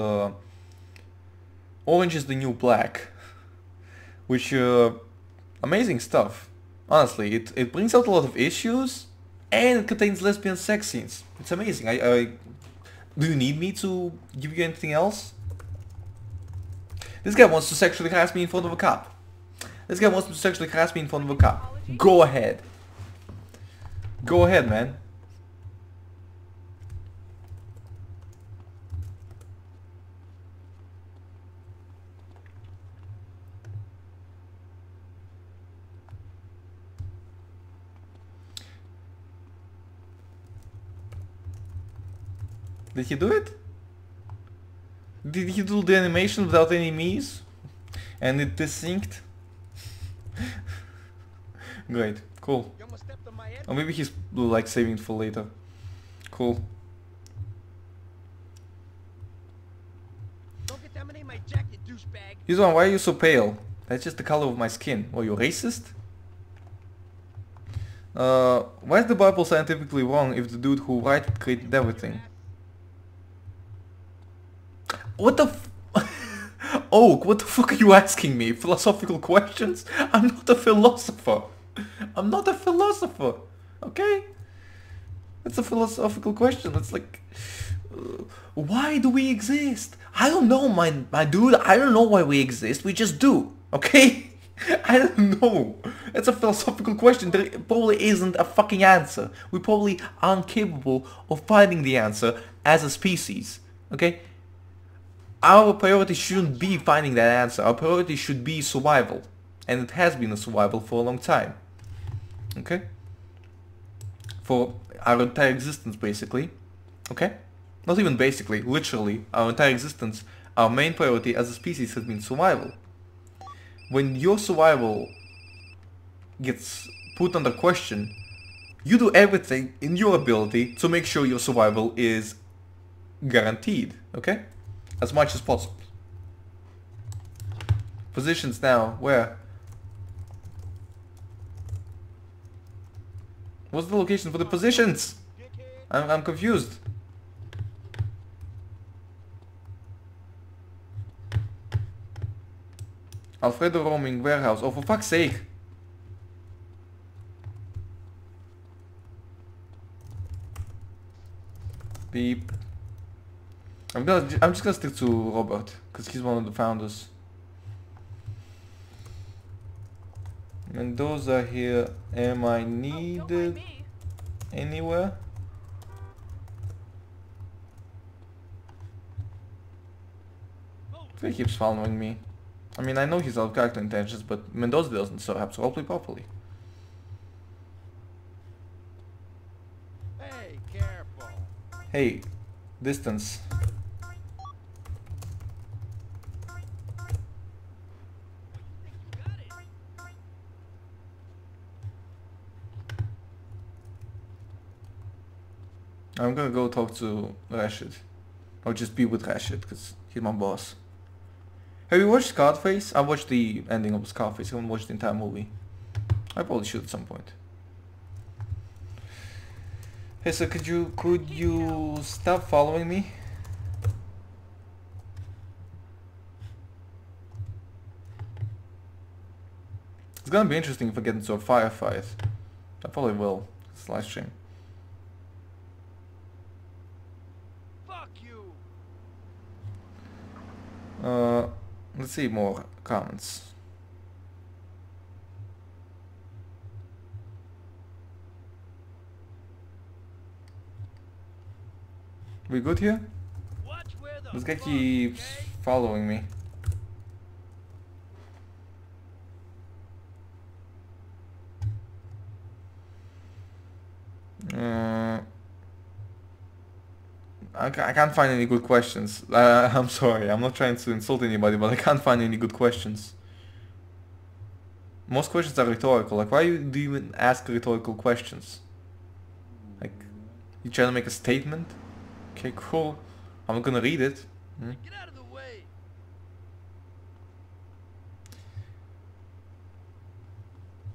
Orange is the New Black, which, amazing stuff. Honestly, it brings out a lot of issues, And it contains lesbian sex scenes. It's amazing. Do you need me to give you anything else? This guy wants to sexually harass me in front of a cop. This guy wants to sexually harass me in front of a cop. Go ahead. Go ahead, man. Did he do it? Did he do the animation without any me's? And it desynced? Great, cool. You almost stepped on my head. Or maybe he's like saving it for later. Cool. Don't contaminate my jacket, douchebag. Yuzwan, why are you so pale? That's just the color of my skin. Oh, you're racist? Why is the Bible scientifically wrong if the dude who wrote it created everything? What the f- Oh, what the fuck are you asking me? Philosophical questions? I'm not a philosopher. I'm not a philosopher. Okay? It's a philosophical question. It's like... why do we exist? I don't know, my dude. I don't know why we exist. We just do. Okay? I don't know. It's a philosophical question. There probably isn't a fucking answer. We probably aren't capable of finding the answer as a species. Okay? Our priority shouldn't be finding that answer. Our priority should be survival. And it has been a survival for a long time. Okay? For our entire existence, basically. Okay? Not even basically, literally, our entire existence, our main priority as a species has been survival. When your survival gets put under question, you do everything in your ability to make sure your survival is guaranteed. Okay? As much as possible. Positions now, where? What's the location for the positions? I'm confused. Alfredo roaming warehouse. Oh, for fuck's sake. Beep. I'm just gonna stick to Robert, because he's one of the founders. Mendoza here. Am I needed anywhere? He keeps following me. I mean, I know he's out of character intentions, but Mendoza doesn't, so I have to roleplay properly. Hey, careful. Hey, distance. I'm gonna go talk to Rashid. Or just be with Rashid, because he's my boss. Have you watched Scarface? I watched the ending of Scarface. I haven't watched the entire movie. I probably should at some point. Hey, so could you stop following me? It's gonna be interesting if I get into a firefight. I probably will. It's live stream. Fuck you. Let's see more comments. We good here? Watch where the This guy fuck, keeps okay? following me. I can't find any good questions. I'm sorry, I'm not trying to insult anybody, but I can't find any good questions. Most questions are rhetorical. Like, why do you even ask rhetorical questions? Like, you trying to make a statement? Okay, cool. I'm not gonna read it. Get out of the way.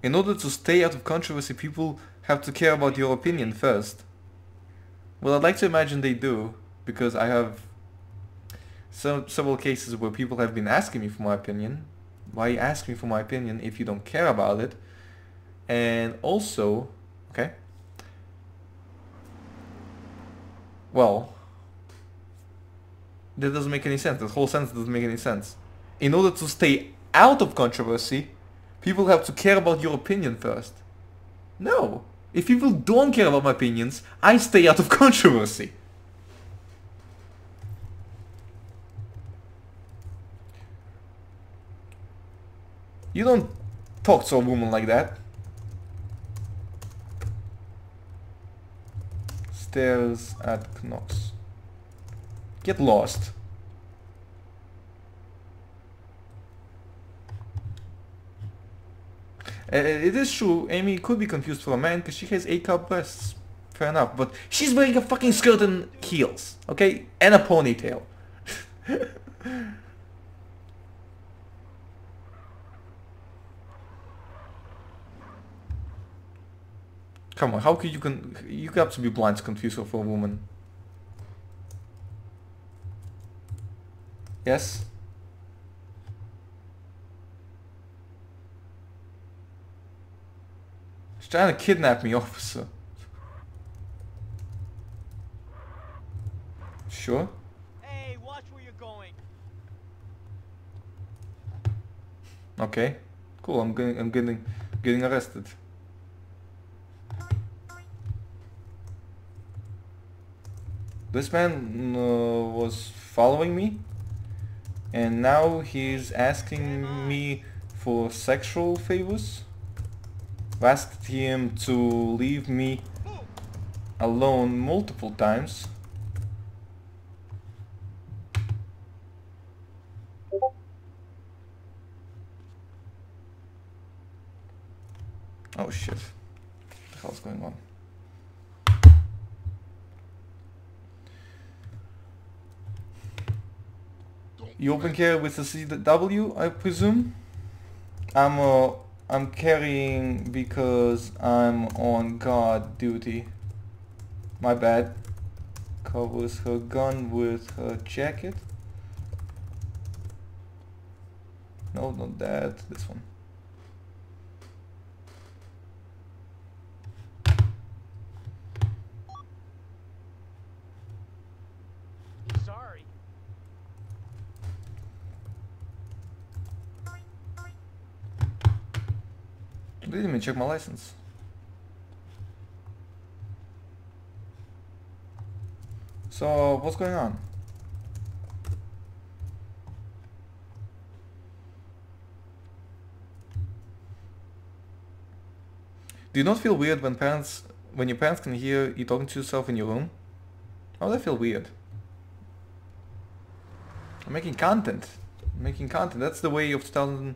In order to stay out of controversy, people have to care about your opinion first. Well, I'd like to imagine they do, because I have several cases where people have been asking me for my opinion. Why ask me for my opinion if you don't care about it? And also, okay, Well, that doesn't make any sense. That whole sentence doesn't make any sense. In order to stay out of controversy, people have to care about your opinion first. No. If people don't care about my opinions, I stay out of controversy. You don't talk to a woman like that. Stares at Knox. Get lost. It is true, Amy could be confused for a man because she has 8-cup breasts. Fair enough, but she's wearing a fucking skirt and heels, okay? And a ponytail. Come on, how could you have to be blind to confuse her for a woman? Yes? She's trying to kidnap me, officer. Sure? Hey, watch where you're going. Okay. Cool, I'm getting arrested. This man was following me, and now he's asking me for sexual favors. I've asked him to leave me alone multiple times. Oh shit. What the hell's going on? You open carry with a CW, I presume? I'm carrying because I'm on guard duty. My bad. Covers her gun with her jacket. No, not that. This one. Sorry. Didn't even check my license. So, what's going on? Do you not feel weird when your parents can hear you talking to yourself in your room? How would that feel weird? I'm making content. That's the way of 2000.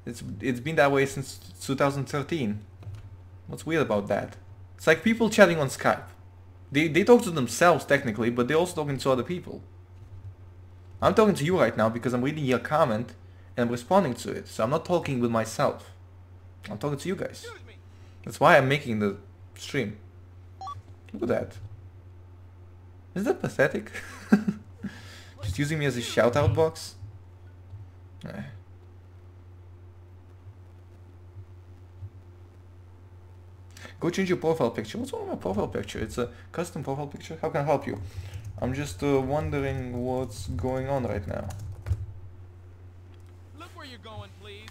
It's been that way since 2013. What's weird about that? It's like people chatting on Skype. They talk to themselves technically, but they're also talking to other people. I'm talking to you right now because I'm reading your comment and I'm responding to it. So I'm not talking with myself. I'm talking to you guys. That's why I'm making the stream. Look at that. Is that pathetic? Just using me as a shout-out box? Eh. Go change your profile picture. What's wrong with my profile picture? It's a custom profile picture. How can I help you? I'm just wondering what's going on right now. Look where you're going, please.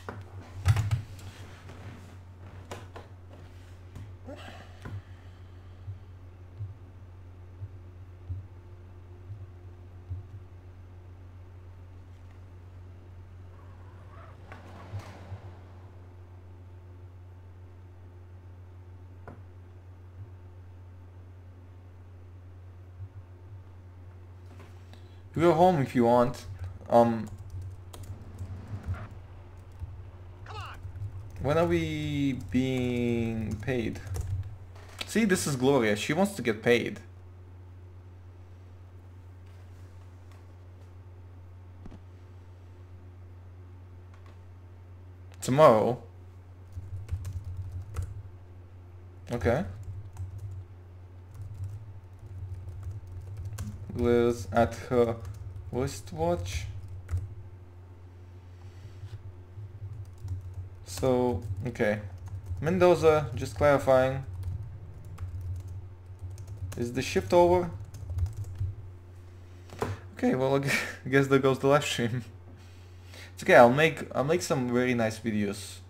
Go home if you want. When are we being paid? See, this is Gloria. She wants to get paid. Tomorrow. Okay. Gloria's at her wristwatch. So, okay. Mendoza, just clarifying. Is the shift over? Okay, well, I guess there goes the live stream. It's okay. I'll make some very nice videos.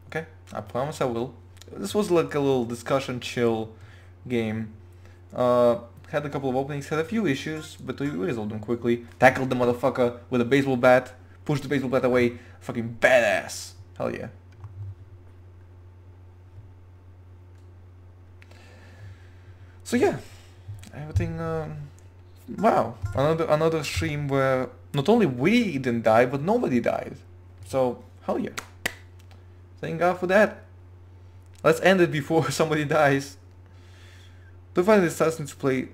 Okay, I promise I will. This was like a little discussion chill game. Had a couple of openings, had a few issues, but we resolved them quickly. Tackled the motherfucker with a baseball bat, pushed the baseball bat away. Fucking badass. Hell yeah. So yeah, everything. Wow, another stream where not only we didn't die, but nobody died. So hell yeah. Thank God for that. Let's end it before somebody dies. Do you find it disgusting to play?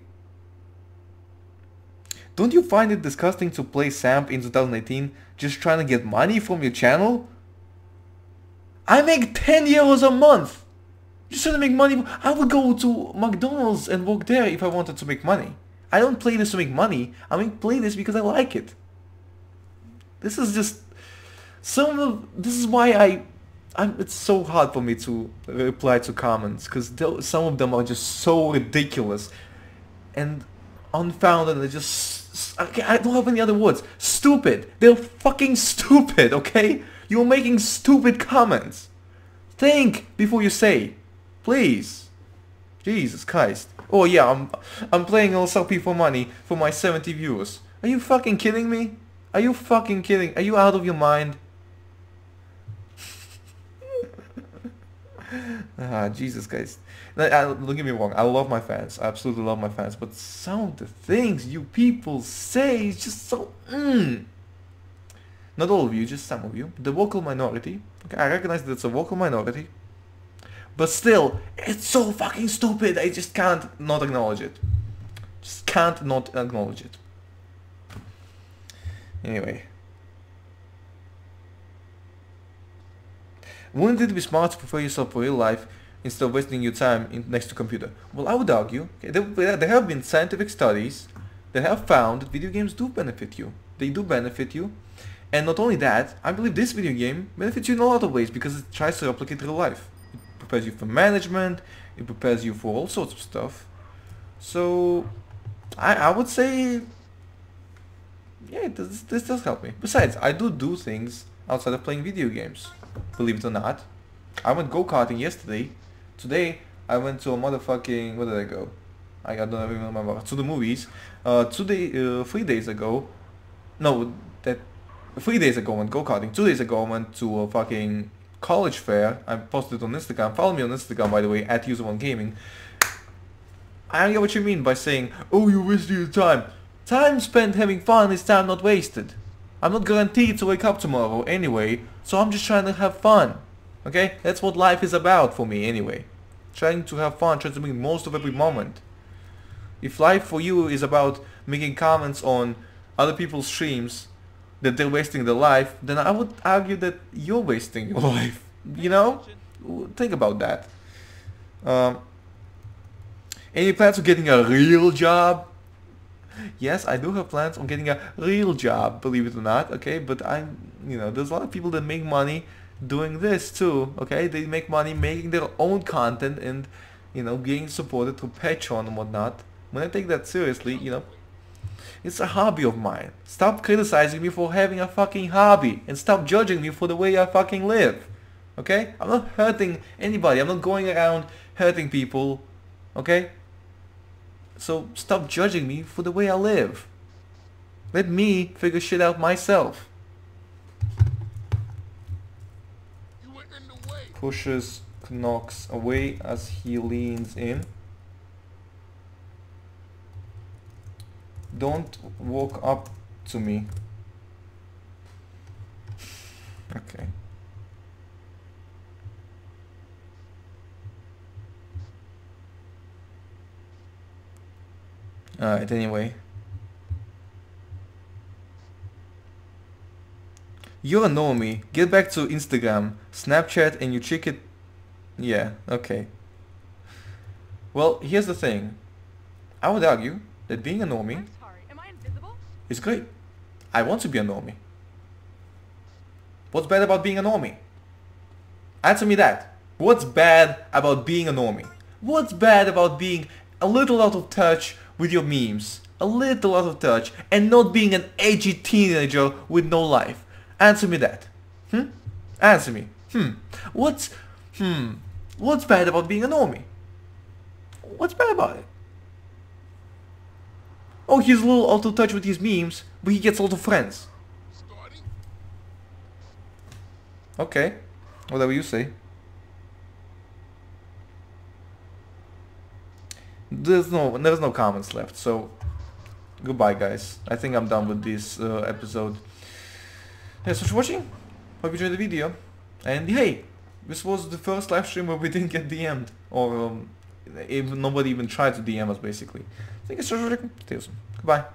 Don't you find it disgusting to play Samp in 2018 just trying to get money from your channel? I make 10 euros a month. Just trying to make money. I would go to McDonald's and work there if I wanted to make money. I don't play this to make money. I play this because I like it. This is just this is why it's so hard for me to reply to comments, because some of them are just so ridiculous and unfounded, and they're just, I don't have any other words. Stupid. They're fucking stupid, okay? You're making stupid comments. Think before you say. Please. Jesus Christ. Oh yeah, I'm playing LSRP for money for my 70 viewers. Are you fucking kidding me? Are you fucking kidding? Are you out of your mind? Jesus Christ. Don't get me wrong, I love my fans. I absolutely love my fans. But some of the things you people say is just so... Not all of you, just some of you. The vocal minority. Okay, I recognize that it's a vocal minority. But still, it's so fucking stupid. I just can't not acknowledge it. Just can't not acknowledge it. Anyway. Wouldn't it be smart to prepare yourself for real life instead of wasting your time next to a computer? Well, I would argue, okay, there have been scientific studies that have found that video games do benefit you. They do benefit you. And not only that, I believe this video game benefits you in a lot of ways because it tries to replicate real life. It prepares you for management, it prepares you for all sorts of stuff. So, I would say, yeah, this does help me. Besides, I do things outside of playing video games. Believe it or not. I went go-karting yesterday. Today, I went to a motherfucking... Where did I go? I don't even remember. To the movies. 3 days ago... No, 3 days ago I went go-karting. 2 days ago I went to a fucking college fair. I posted it on Instagram. Follow me on Instagram, by the way, at User1Gaming. I don't get what you mean by saying, oh, you're wasting your time. Time spent having fun is time not wasted. I'm not guaranteed to wake up tomorrow anyway, so I'm just trying to have fun. Okay? That's what life is about for me anyway. Trying to have fun, trying to make most of every moment. If life for you is about making comments on other people's streams that they're wasting their life, then I would argue that you're wasting your life. You know? Think about that. Any plans on getting a real job? Yes, I do have plans on getting a real job, believe it or not, okay? But there's a lot of people that make money doing this too, okay? They make money making their own content and, getting supported through Patreon and whatnot. When I take that seriously, it's a hobby of mine. Stop criticizing me for having a fucking hobby and stop judging me for the way I fucking live, okay? I'm not hurting anybody. I'm not going around hurting people, okay? So stop judging me for the way I live. Let me figure shit out myself. Pushes Knox away as he leans in. Don't walk up to me. Okay. Alright, anyway. You're a normie. Get back to Instagram, Snapchat, and you check it. Yeah, okay. Well, here's the thing. I would argue that being a normie I'm sorry. Am I invisible? is great. I want to be a normie. What's bad about being a normie? Answer me that. What's bad about being a normie? What's bad about being a little out of touch with your memes? a little out of touch and not being an edgy teenager with no life? Answer me that. Answer me. What's bad about being a normie? What's bad about it? Oh, he's a little out of touch with his memes, but he gets a lot of friends. Okay, whatever you say. There's no comments left, so goodbye, guys. I think I'm done with this episode. Thanks for watching. Hope you enjoyed the video. And hey, this was the first live stream where we didn't get DM'd, or nobody even tried to DM us, basically. Thank you so much for watching. Stay awesome. Goodbye.